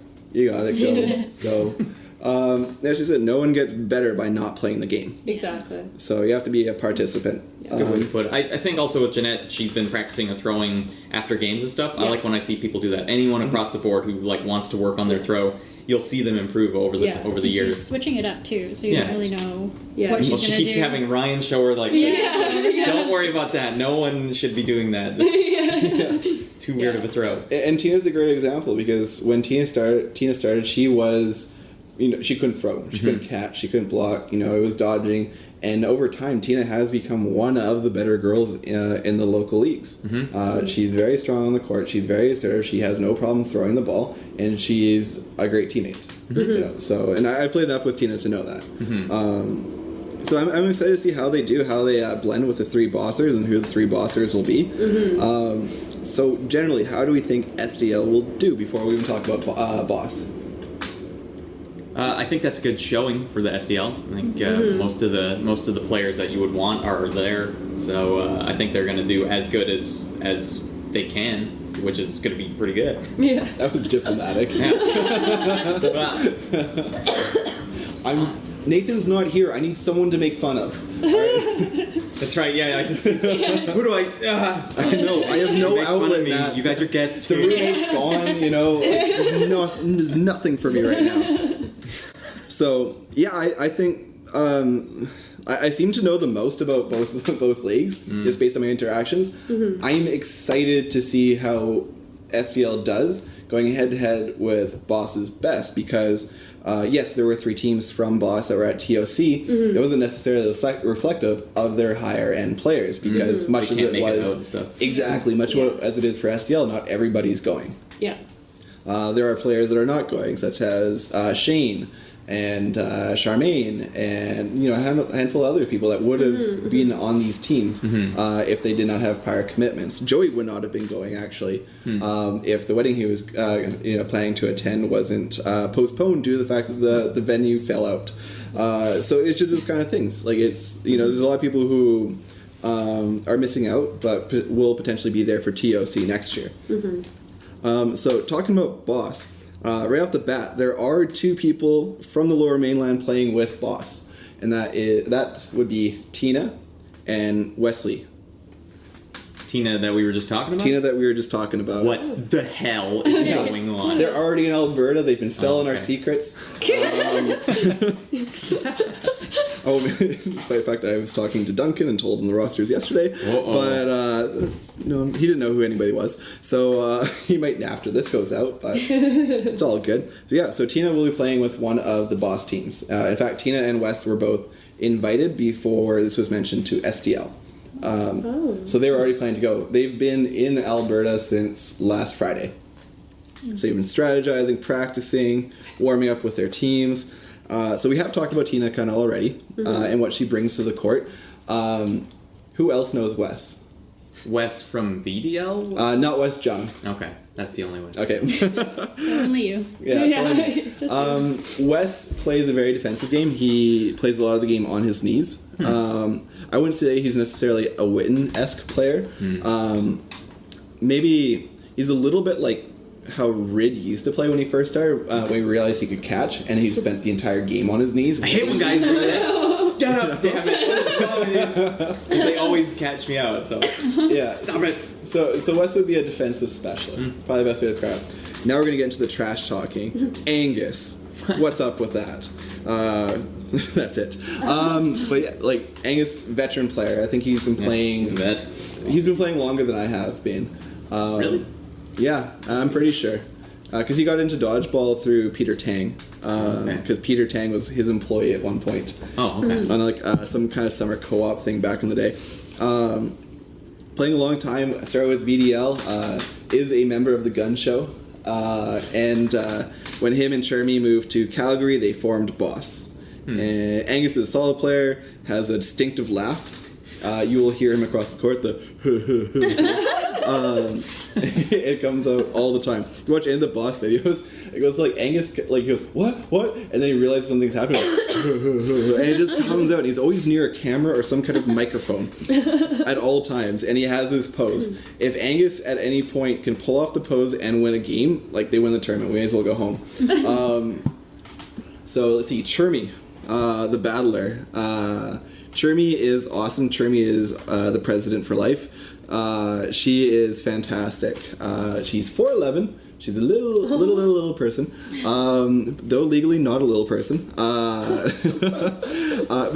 go. As you said, no one gets better by not playing the game. Exactly. So you have to be a participant. That's a good way to put it. I think also with Jeanette, she's been practicing her throwing after games and stuff. I like when I see people do that. Anyone across the board who like wants to work on their throw, you'll see them improve over the She's years. switching it up too, so you don't really know what she's Well, gonna she keeps do. having Ryan show her like, don't worry about that. No one should be doing that. It's too weird of a throw. And Tina's a great example, because when Tina started, she was, she couldn't throw, she couldn't catch, she couldn't block. It was dodging. And over time, Tina has become one of the better girls in the local leagues. She's very strong on the court. She's very assertive. She has no problem throwing the ball, and she's a great teammate. So, and I played enough with Tina to know that. So I'm excited to see how they blend with the 3 bossers and who the 3 bossers will be. So generally, how do we think SDL will do before we even talk about boss? I think that's a good showing for the SDL. I think most of the players that you would want are there. So I think they're going to do as good as they can, which is going to be pretty good. Yeah. That was diplomatic. Nathan's not here. I need someone to make fun of. All right. That's right. Yeah. Who do I? I know. I have no make fun of outlet. me. Matt. You guys are guests. The roommate's gone. You know, there's nothing for me right now. So yeah, I think I seem to know the most about both leagues just based on my interactions. Mm-hmm. I'm excited to see how SDL does going head to head with Boss's best because yes, there were 3 teams from Boss that were at TOC. Mm-hmm. It wasn't necessarily reflective of their higher end players because much They as can't it make it out and was stuff. exactly much as it is for SDL, not everybody's going. Yeah. There are players that are not going, such as Shane and Charmaine, and a handful of other people that would have been on these teams if they did not have prior commitments. Joey would not have been going actually if the wedding he was planning to attend wasn't postponed due to the fact that the venue fell out. So it's just those kind of things. Like it's there's a lot of people who are missing out, but will potentially be there for TOC next year. So talking about Boss. Right off the bat, there are 2 people from the Lower Mainland playing with Boss, and that would be Tina and Wesley. Tina that we were just talking about? Tina that we were just talking about. What the hell is going on? They're already in Alberta. They've been selling our okay. secrets. Despite the fact that I was talking to Duncan and told him the rosters yesterday. But he didn't know who anybody was. So he might after this goes out, but it's all good. So yeah, so Tina will be playing with one of the Boss teams. In fact, Tina and West were both invited before this was mentioned to SDL. So they were already planning to go. They've been in Alberta since last Friday. So they've been strategizing, practicing, warming up with their teams. So we have talked about Tina kind of already and what she brings to the court. Who else knows Wes? Wes from VDL? Not Wes Jung. Okay, that's the only Wes. Okay. Only you. Yeah. Wes plays a very defensive game. He plays a lot of the game on his knees. I wouldn't say he's necessarily a Witten-esque player. Maybe he's a little bit like how Rid used to play when he first started, when he realized he could catch, and he just spent the entire game on his knees. I hate when guys do that. Get up, damn it. They always catch me out, so. Yeah. Stop it. So Wes would be a defensive specialist. It's probably the best way to describe it. Now we're going to get into the trash talking. Angus. What's up with that? That's it. But yeah, like Angus, veteran player. I think he's been playing. He's been playing longer than I have been. Really? Yeah, I'm pretty sure. Because he got into dodgeball through Peter Tang. Because Peter Tang was his employee at one point. Oh, okay. On like some kind of summer co-op thing back in the day. Playing a long time. I started with VDL. Is a member of the Gun Show. And when him and Chermy moved to Calgary, they formed Boss. And Angus is a solid player, has a distinctive laugh. You will hear him across the court, it comes out all the time. You watch any of the Boss videos, it goes like Angus, like he goes, what? And then he realizes something's happening, and it just comes out. And he's always near a camera or some kind of microphone at all times, and he has this pose. If Angus at any point can pull off the pose and win a game, like they win the tournament, we may as well go home. So let's see, Chermy, the battler. Chermy is awesome. Chermy is the president for life. She is fantastic. She's 4'11". She's a little person. Though legally not a little person. But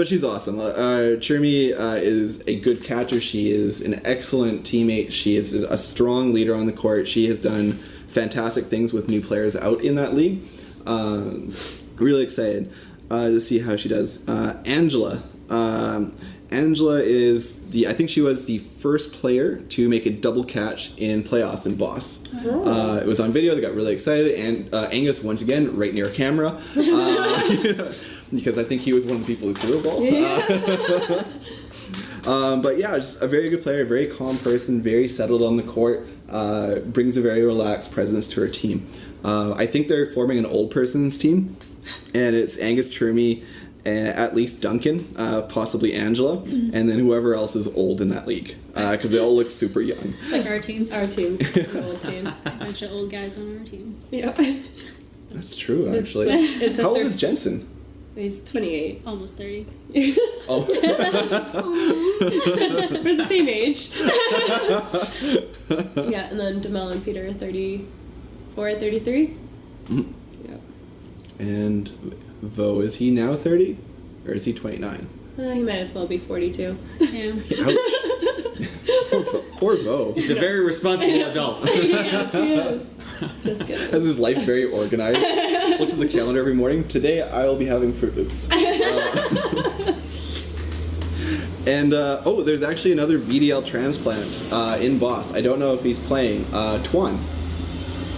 she's awesome. Chermy is a good catcher. She is an excellent teammate. She is a strong leader on the court. She has done fantastic things with new players out in that league. Really excited to see how she does. Angela. Angela is I think she was the first player to make a double catch in playoffs in Boss. It was on video. They got really excited, and Angus once again right near camera because I think he was one of the people who threw a ball. But yeah, just a very good player, very calm person, very settled on the court, brings a very relaxed presence to her team. I think they're forming an old person's team. and it's Angus, Chermy, and at least Duncan, possibly Angela, and then whoever else is old in that league, because they all look super young. It's like our team. Our team. The old team. It's a bunch of old guys on our team. Yep. That's true, actually. It's How old is Jensen? He's 28. Almost 30. Oh. We're the same age. Yeah, and then Demel and Peter are 34, 33. Mhm. Yep. And Vo, is he now 30? Or is he 29? He might as well be 42. Yeah. Ouch. Poor Vo. He's a very responsible adult. Yeah, he is. Just kidding. Has his life very organized. Looks at the calendar every morning. Today I will be having Fruit Loops. And there's actually another VDL transplant in Boss. I don't know if he's playing. Twan.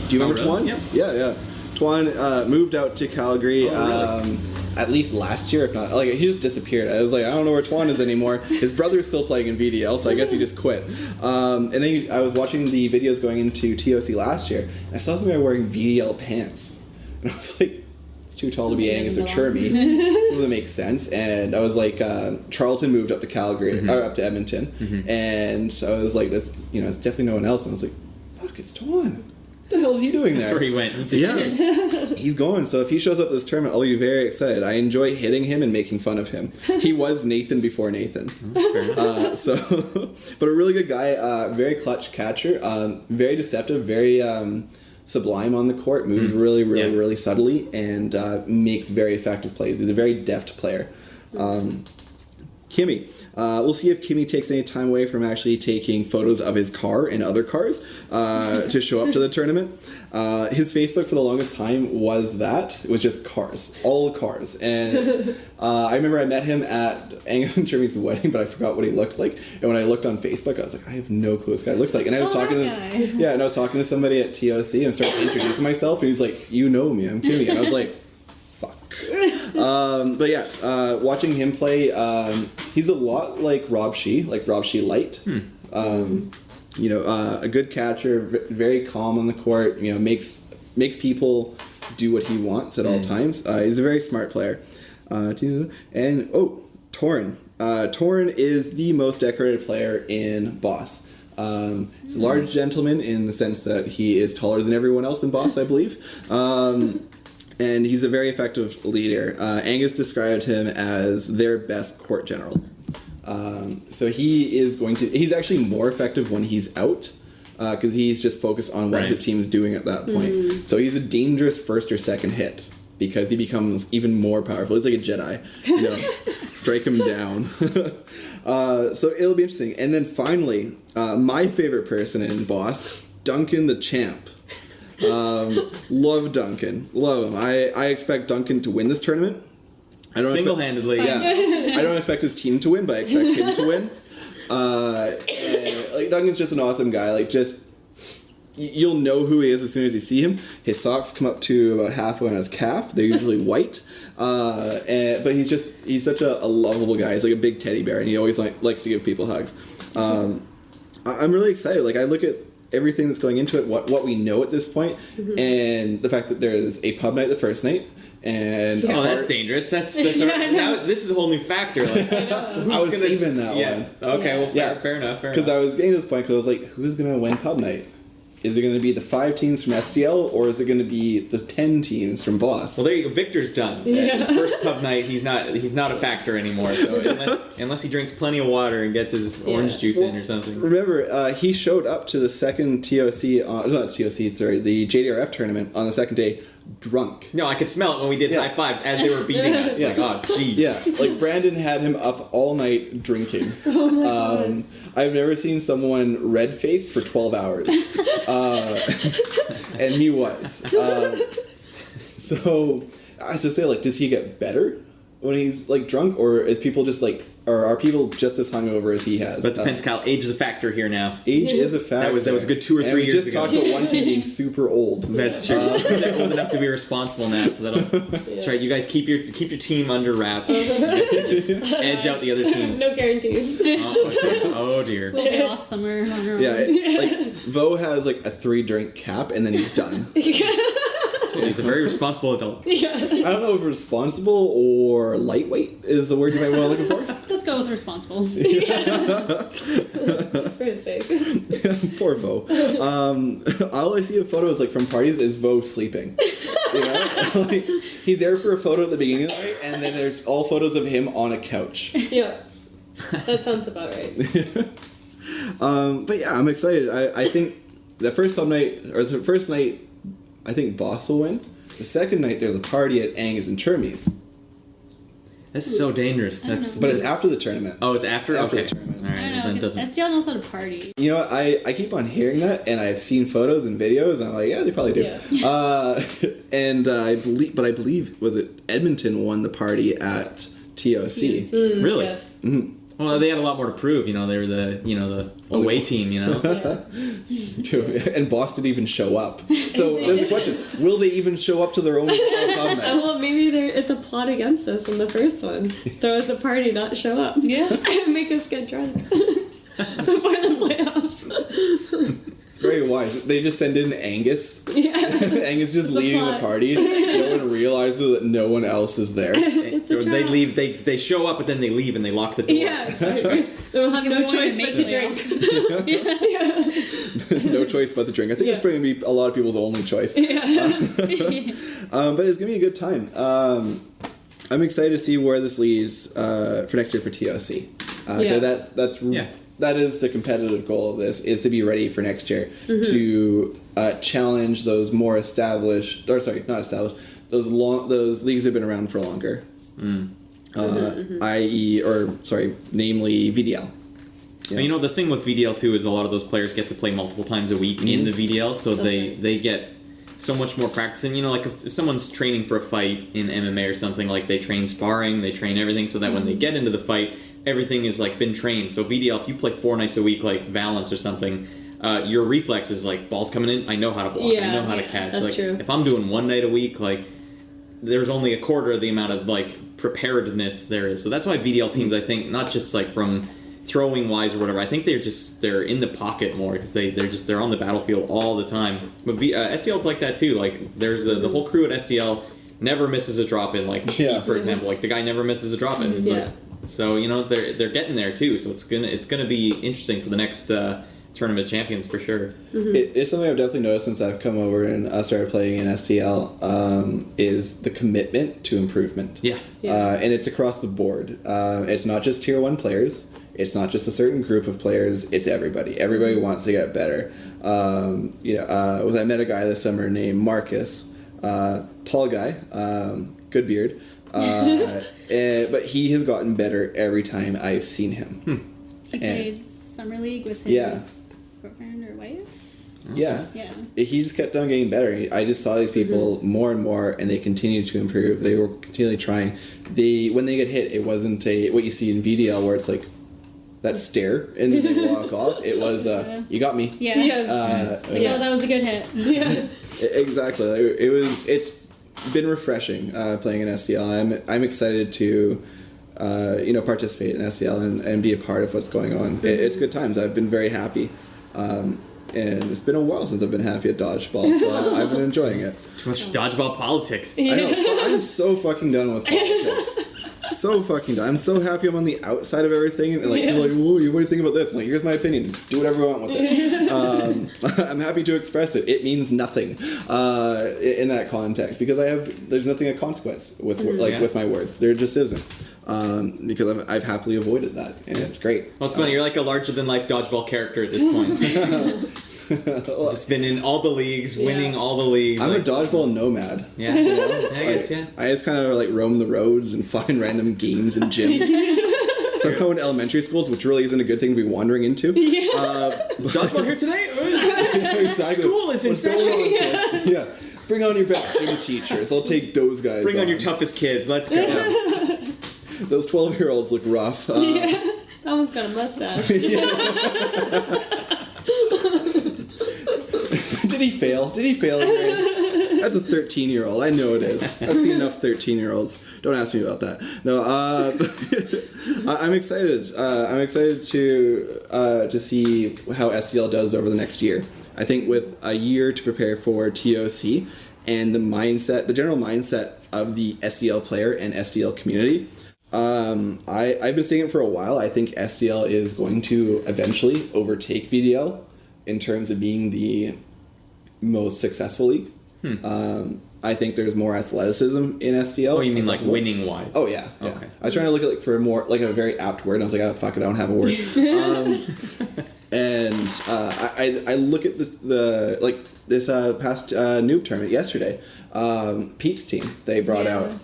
Do you remember really? Twan? Yeah. Twan moved out to Calgary. Really? At least last year, if not, like he just disappeared. I was like, I don't know where Twan is anymore. His brother's still playing in VDL, so I guess he just quit. And then I was watching the videos going into TOC last year, and I saw somebody wearing VDL pants, and I was like, it's too tall to be Angus or Chermy. Doesn't make sense. And I was like, Charlton moved up to Calgary, or up to Edmonton, and I was like, that's it's definitely no one else. And I was like, fuck, it's Twan. What the hell is he doing there? That's where he went. He's going. So if he shows up at this tournament, I'll be very excited. I enjoy hitting him and making fun of him. He was Nathan before Nathan. But a really good guy. Very clutch catcher. Very deceptive. Very sublime on the court. Moves really subtly and makes very effective plays. He's a very deft player. Kimmy. We'll see if Kimmy takes any time away from actually taking photos of his car and other cars to show up to the tournament. His Facebook for the longest time was just cars, all cars. And I remember I met him at Angus and Chermy's wedding, but I forgot what he looked like. And when I looked on Facebook, I was like, I have no clue what this guy looks like. And I was talking to somebody at TOC and started introducing myself, and he's like, you know me, I'm Kimmy. And I was like, watching him play, he's a lot like Rob Shee light. A good catcher, very calm on the court. Makes people do what he wants at all times. He's a very smart player. Torin. Torin is the most decorated player in Boss. He's a large gentleman in the sense that he is taller than everyone else in Boss, I believe. And he's a very effective leader. Angus described him as their best court general. So he's actually more effective when he's out, because he's just focused on what his team's doing at that point. So he's a dangerous first or second hit, because he becomes even more powerful. He's like a Jedi. Strike him down. So it'll be interesting. And then finally, my favorite person in Boss, Duncan the Champ. Love Duncan. Love him. I expect Duncan to win this tournament. Single-handedly. I don't expect his team to win, but I expect him to win. Duncan's just an awesome guy. You'll know who he is as soon as you see him. His socks come up to about halfway on his calf. They're usually white. But he's such a lovable guy. He's like a big teddy bear, and he always likes to give people hugs. I'm really excited. I look at everything that's going into it, what we know at this point, and the fact that there's a pub night the first night, and that's dangerous. That's now this is a whole new factor. I was saving that one. Okay, well, fair enough. Because I was getting to this point because I was like, who's going to win pub night? Is it going to be the 5 teams from SDL, or is it going to be the 10 teams from Boss? Well, there you go. Victor's done. First pub night, he's not a factor anymore. So unless he drinks plenty of water and gets his orange juice in or something. Remember, he showed up to the second the JDRF tournament on the second day drunk. No, I could smell it when we did high fives as they were beating us. Oh, gee. Yeah, Brandon had him up all night drinking. I've never seen someone red-faced for 12 hours. And he was. So, I was to say, does he get better when he's, drunk? Or is people just, or are people just as hungover as he has? But it depends, Kyle. Age is a factor here now. Age is a factor. That was a good 2 or 3 years ago. We just talked about one team being super old. That's true. They're old enough to be responsible now, so that's right. You guys keep your team under wraps. Just edge out the other teams. No guarantees. Oh dear. We'll be off somewhere on our own. Yeah, Vo has a 3-drink cap, and then he's done. responsible. He's a very responsible adult. Yeah. I don't know if responsible or lightweight is the word you might want to look for. Let's go with responsible. That's pretty safe. Poor Vo. All I see of photos like from parties is Vo sleeping. You know, like, he's there for a photo at the beginning of the night, and then there's all photos of him on a couch. Yeah. That sounds about right. But yeah, I'm excited. I think the first club night, or the first night, I think Boss will win. The second night, there's a party at Angus and Chermy's. That's so dangerous. But it's after the tournament. Oh, it's after? After Okay. the tournament. All I right. don't Then know, it because doesn't. SDL knows how to party. You know what? I keep on hearing that, and I've seen photos and videos, and I'm like, yeah, they probably do. Yeah. I believe, was it Edmonton won the party at TOC? Really? Yes. Well, they had a lot more to prove. You know, they were the away team. You know. Yeah. And Boss didn't even show up. So there's a question: will they even show up to their own club night? Well, maybe it's a plot against us in the first one. Throw us a party, not show up. Yeah. And make us get drunk before the playoffs. It's very wise. They just send in Angus. Yeah. Angus just It's a leading the plot. party. No one realizes that no one else is there. It's a They trap. leave. They show up, but then they leave and they lock the door. Yeah, exactly. They'll have no People choice wanna but to make drink. No choice but the drink. I think it's Yeah. going to be a lot of people's only choice. But it's going to be a good time. I'm excited to see where this leads for next year for TOC. Yeah. That is the competitive goal of this, is to be ready for next year to challenge those more established, or sorry, not established, those leagues that have been around for longer. Namely VDL. And you know, the thing with VDL too is a lot of those players get to play multiple times a week in the VDL, so they get so much more practice. And you know, like if someone's training for a fight in MMA or something, like they train sparring, they train everything, so that when they get into the fight, everything is like been trained. So VDL, if you play 4 nights a week, like Valence or something, your reflex is like, balls coming in, I know how to block, I know how to catch. that's like true. if I'm doing 1 night a week, like there's only a quarter of the amount of like preparedness there is. So that's why VDL teams, I think, not just like from throwing wise or whatever, I think they're in the pocket more because they're on the battlefield all the time. But SDL's like that too. Like there's the whole crew at SDL never misses a drop in. Like for example, like the guy never misses a drop in. Yeah. Like, so you know they're getting there too. So it's gonna be interesting for the next tournament of champions for sure. It's something I've definitely noticed since I've come over and started playing in SDL, is the commitment to improvement. Yeah. And it's across the board. It's not just tier 1 players. It's not just a certain group of players. It's everybody. Everybody wants to get better. I met a guy this summer named Marcus, tall guy, good beard, but he has gotten better every time I've seen him. He played Summer League with his Yeah. girlfriend or wife. Yeah. Yeah. He just kept on getting better. I just saw these people more and more, and they continued to improve. They were continually trying. When they get hit, it wasn't what you see in VDL where it's like that stare and then they walk off. It was you got me. Yeah. Yeah. That was a good hit. Yeah. Exactly. It's been refreshing playing in SDL. I'm excited to participate in SDL and be a part of what's going on. It's good times. I've been very happy. And it's been a while since I've been happy at dodgeball, so I've been enjoying it. Too much dodgeball politics. I know. I'm so fucking done with politics. So fucking done. I'm so happy I'm on the outside of everything, and like people are like, "Whoa, what do you think about this?" And like, here's my opinion. Do whatever you want with it. I'm happy to express it. It means nothing in that context because there's nothing of consequence with with my words. There just isn't. Because I've happily avoided that, and it's great. Well, it's funny. You're like a larger-than-life dodgeball character at this point. It's been in all the leagues, winning all the leagues. I'm a dodgeball nomad. Yeah, I guess, yeah. I just kind of like roam the roads and find random games and gyms. Somehow in elementary schools, which really isn't a good thing to be wandering into. Dodgeball here today? Exactly. School is What's insane. going on, kids? Yeah. Bring on your best gym teachers. I'll take those guys. Bring on your toughest kids. Let's go. Those 12-year-olds look rough. That one's got a mustache. Did he fail? Again? That's a 13-year-old. I know it is. I've seen enough 13-year-olds. Don't ask me about that. No, I'm excited. I'm excited to see how SDL does over the next year. I think with a year to prepare for TOC and the general mindset of the SDL player and SDL community. I've been saying it for a while. I think SDL is going to eventually overtake VDL in terms of being the most successful league. I think there's more athleticism in SDL. Oh, you mean like winning wise? Oh yeah, yeah. Okay. I was trying to look at like for a more like a very apt word. And I was like, oh fuck, I don't have a word. I look at the like this past noob tournament yesterday. Pete's team they brought out.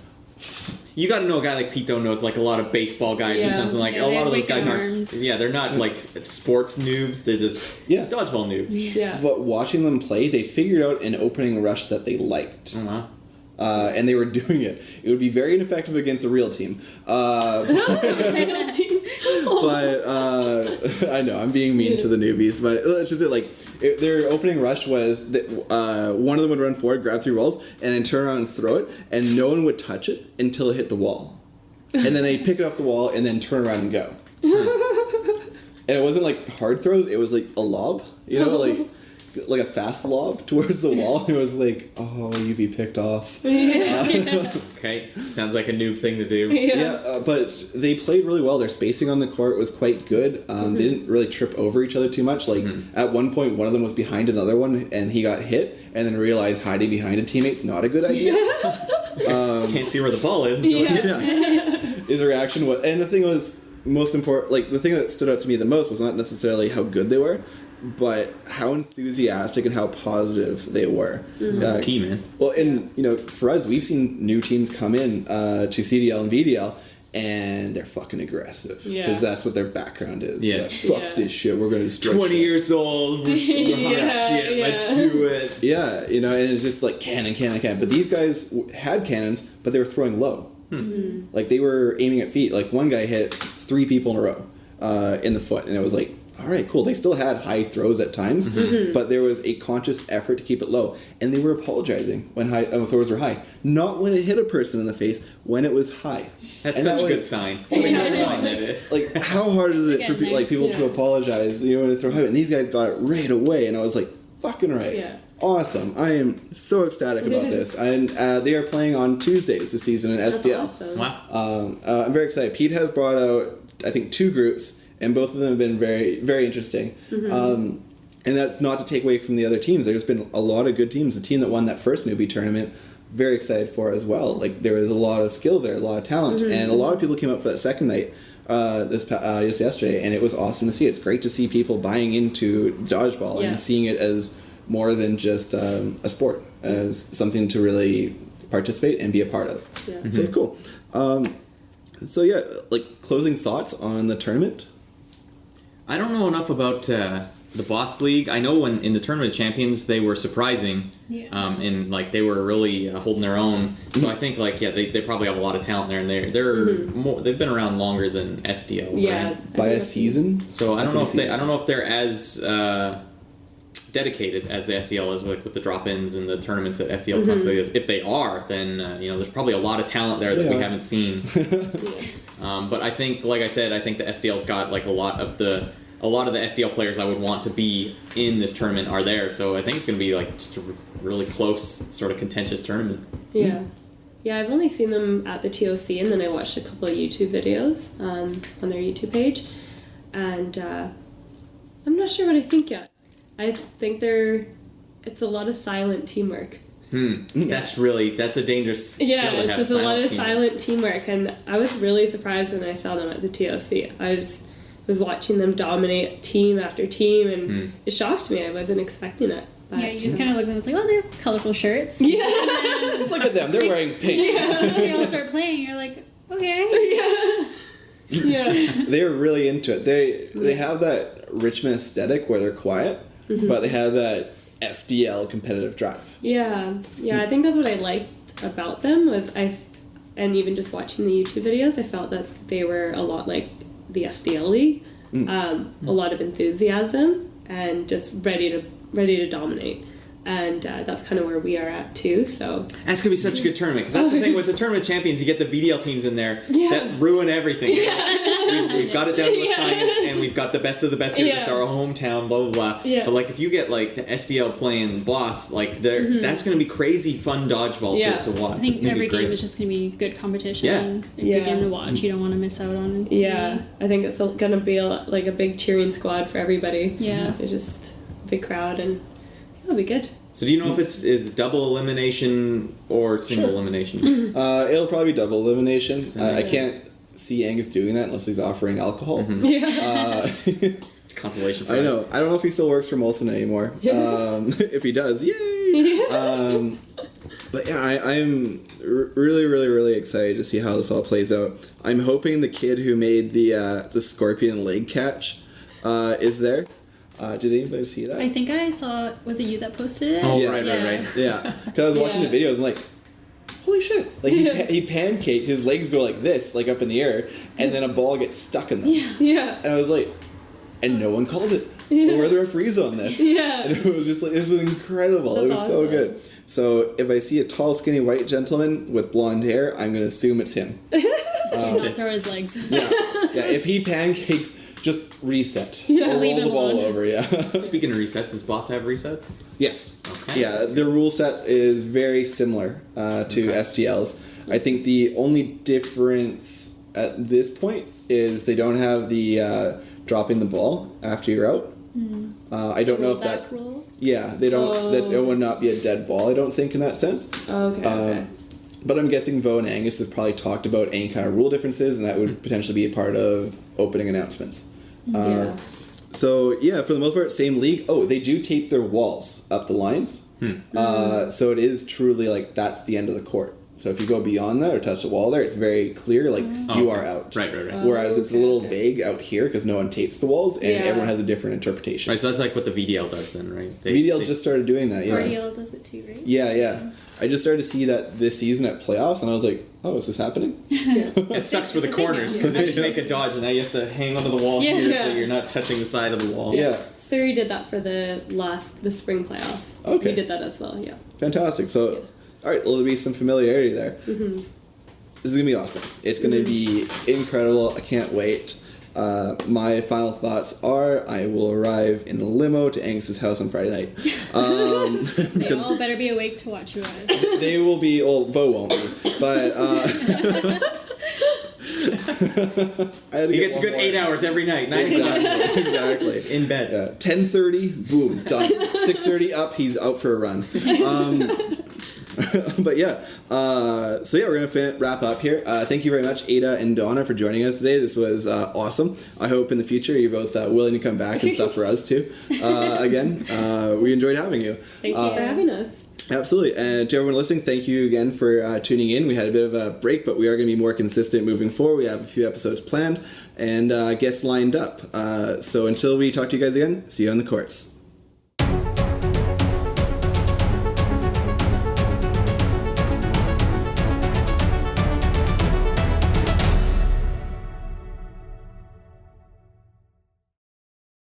You got to know a guy like Pete though knows like a lot of baseball guys or something like. A lot of those guys aren't. Yeah, they're not like sports noobs. They're just dodgeball noobs. Yeah. But watching them play, they figured out an opening rush that they liked. And they were doing it. It would be very ineffective against a real team. But I know, I'm being mean to the newbies. But let's just say, like, their opening rush was that one of them would run forward, grab 3 balls, and then turn around and throw it, and no one would touch it until it hit the wall. And then they'd pick it off the wall and then turn around and go. And it wasn't like hard throws, it was like a lob, you know, like a fast lob towards the wall. It was like, oh, you'd be picked off. Okay, sounds like a noob thing to do. But they played really well. Their spacing on the court was quite good. They didn't really trip over each other too much. Like at one point, one of them was behind another one, and he got hit, and then realized hiding behind a teammate's not a good idea. Can't see where the ball is until it hits. His reaction was, and the thing was most important. Like the thing that stood out to me the most was not necessarily how good they were, but how enthusiastic and how positive they were. That's key, man. Well, and you know, for us, we've seen new teams come in to CDL and VDL, and they're fucking aggressive because that's what their background is. Like, fuck this shit, we're gonna destroy 20 shit. years old, let's do it. Yeah, you know, and it's just like cannon. But these guys had cannons, but they were throwing low. Like they were aiming at feet. Like one guy hit 3 people in a row in the foot, and it was like, all right, cool. They still had high throws at times, but there was a conscious effort to keep it low. And they were apologizing when throws were high. Not when it hit a person in the face, when it was high. That's such a good sign. What a good sign that is. Like, how hard is it for people to apologize, you know, when they throw high? And these guys got it right away, and I was like, fucking right. Yeah. Awesome. I am so ecstatic about this. And they are playing on Tuesdays this season in SDL. Awesome. Wow. I'm very excited. Pete has brought out, I think, 2 groups, and both of them have been very, very interesting. And that's not to take away from the other teams. There's been a lot of good teams. The team that won that first newbie tournament, very excited for as well. Like, there was a lot of skill there, a lot of talent. And a lot of people came out for that second night just yesterday, and it was awesome to see. It's great to see people buying into dodgeball and seeing it as more than just a sport, as something to really participate and be a part of. So it's cool. So yeah, like closing thoughts on the tournament? I don't know enough about the Boss League. I know when in the Tournament of Champions they were surprising, and like they were really holding their own. So I think like they probably have a lot of talent there, and they're more, they've been around longer than SDL. Right? By a season. So I don't know if they're as dedicated as the SDL is with the drop-ins and the tournaments that SDL constantly is. If they are, then there's probably a lot of talent there that we haven't seen. But I think, like I said, I think the SDL's got like a lot of the SDL players I would want to be in this tournament are there. So I think it's going to be like just a really close, sort of contentious tournament. Yeah, I've only seen them at the TOC, and then I watched a couple of YouTube videos on their YouTube page, and I'm not sure what I think yet. I think it's a lot of silent teamwork. That's a dangerous skill to have. It's just a lot of silent teamwork, and I was really surprised when I saw them at the TOC. I was watching them dominate team after team, and it shocked me. I wasn't expecting it. But, you just kind of look at them and it's like, oh, they have colorful shirts. Look at them, they're wearing pink. They all start playing, you're like, okay. They're really into it. They have that Richmond aesthetic where they're quiet, but they have that SDL competitive drive. Yeah, I think that's what I liked about them and even just watching the YouTube videos, I felt that they were a lot like the SDL league. A lot of enthusiasm and just ready to dominate. And that's kind of where we are at too. So that's gonna be such a good tournament, because that's the thing with the tournament champions. You get the VDL teams in there that ruin everything. we've got it down to a science, and we've got the best of the best here. This is our hometown, blah, blah, blah. Yeah. But, like, if you get, like, the SDL playing Boss, like, that's going to be crazy fun dodgeball to watch. I think It's gonna every be great. game is just going to be good competition Yeah. and a good game to watch. You don't want to miss out on Yeah, I think it's gonna be like a big cheering squad for everybody. Yeah. It's just a big crowd, and it'll be good. So do you know if is double elimination or single elimination? It'll probably be double elimination. I can't see Angus doing that unless he's offering alcohol. Yeah. It's consolation prize. I know. I don't know if he still works for Molson anymore. If he does, yay! But yeah, I'm really, really, really excited to see how this all plays out. I'm hoping the kid who made the scorpion leg catch is there. Did anybody see that? I think I saw. Was it you that posted it? Oh, Yeah. right. Yeah, because I was watching the videos and like, holy shit! Like he pancaked, his legs go like this, like up in the air, and then a ball gets stuck in them. Yeah. And I was like, and no one called it. Where are the referees on this? Yeah. And it was just like, this was incredible. That's it was so awesome. good. So if I see a tall, skinny white gentleman with blonde hair, I'm going to assume it's him. Do not throw his legs. Yeah. If he pancakes, just reset. Yeah. Or Leave roll the him ball alone. over, yeah. Speaking of resets, does Boss have resets? Yes. Okay. Yeah, the rule set is very similar to STL's. I think the only difference at this point is they don't have the dropping the ball after you're out. I don't know if that's... rule. Yeah, they don't... It would not be a dead ball, I don't think, in that sense. Okay. But I'm guessing Vo and Angus have probably talked about any kind of rule differences, and that would potentially be a part of opening announcements. Yeah. So, yeah, for the most part, same league. Oh, they do tape their walls up the lines. So it is truly like that's the end of the court. So if you go beyond that or touch the wall there, it's very clear, like, you are out. Right. Whereas it's a little Okay. vague out here because no one tapes the walls, and everyone has a different interpretation. Right, so that's like what the VDL does then, right? VDL just started doing that, yeah. RDL does it too, right? Yeah. I just started to see that this season at playoffs, and I was like, oh, is this happening? It sucks for the It's a thing corners now. because if you make a dodge, and now you have to hang onto the wall Yeah. here Yeah. so you're not touching the side of the wall. Yeah. Surrey did that for the spring playoffs. Okay. We did that as well, yeah. Fantastic. So, all right, there'll be some familiarity there. This is going to be awesome. It's going to be incredible. I can't wait. My final thoughts are I will arrive in a limo to Angus's house on Friday night. They all better be awake to watch you live. They will be, well, Vo won't be, but I had to He get gets a one good more. 8 hours every night, 9 o'clock Exactly. in bed. Yeah, 10:30, boom, done. 6:30 up, he's out for a run. But yeah, so yeah, we're gonna wrap up here. Thank you very much, Ada and Donna, for joining us today. This was awesome. I hope in the future you're both willing to come back and stuff for us too. Again, we enjoyed having you. Thank you for having us. Absolutely. And to everyone listening, thank you again for tuning in. We had a bit of a break, but we are going to be more consistent moving forward. We have a few episodes planned and guests lined up. So until we talk to you guys again, see you on the courts.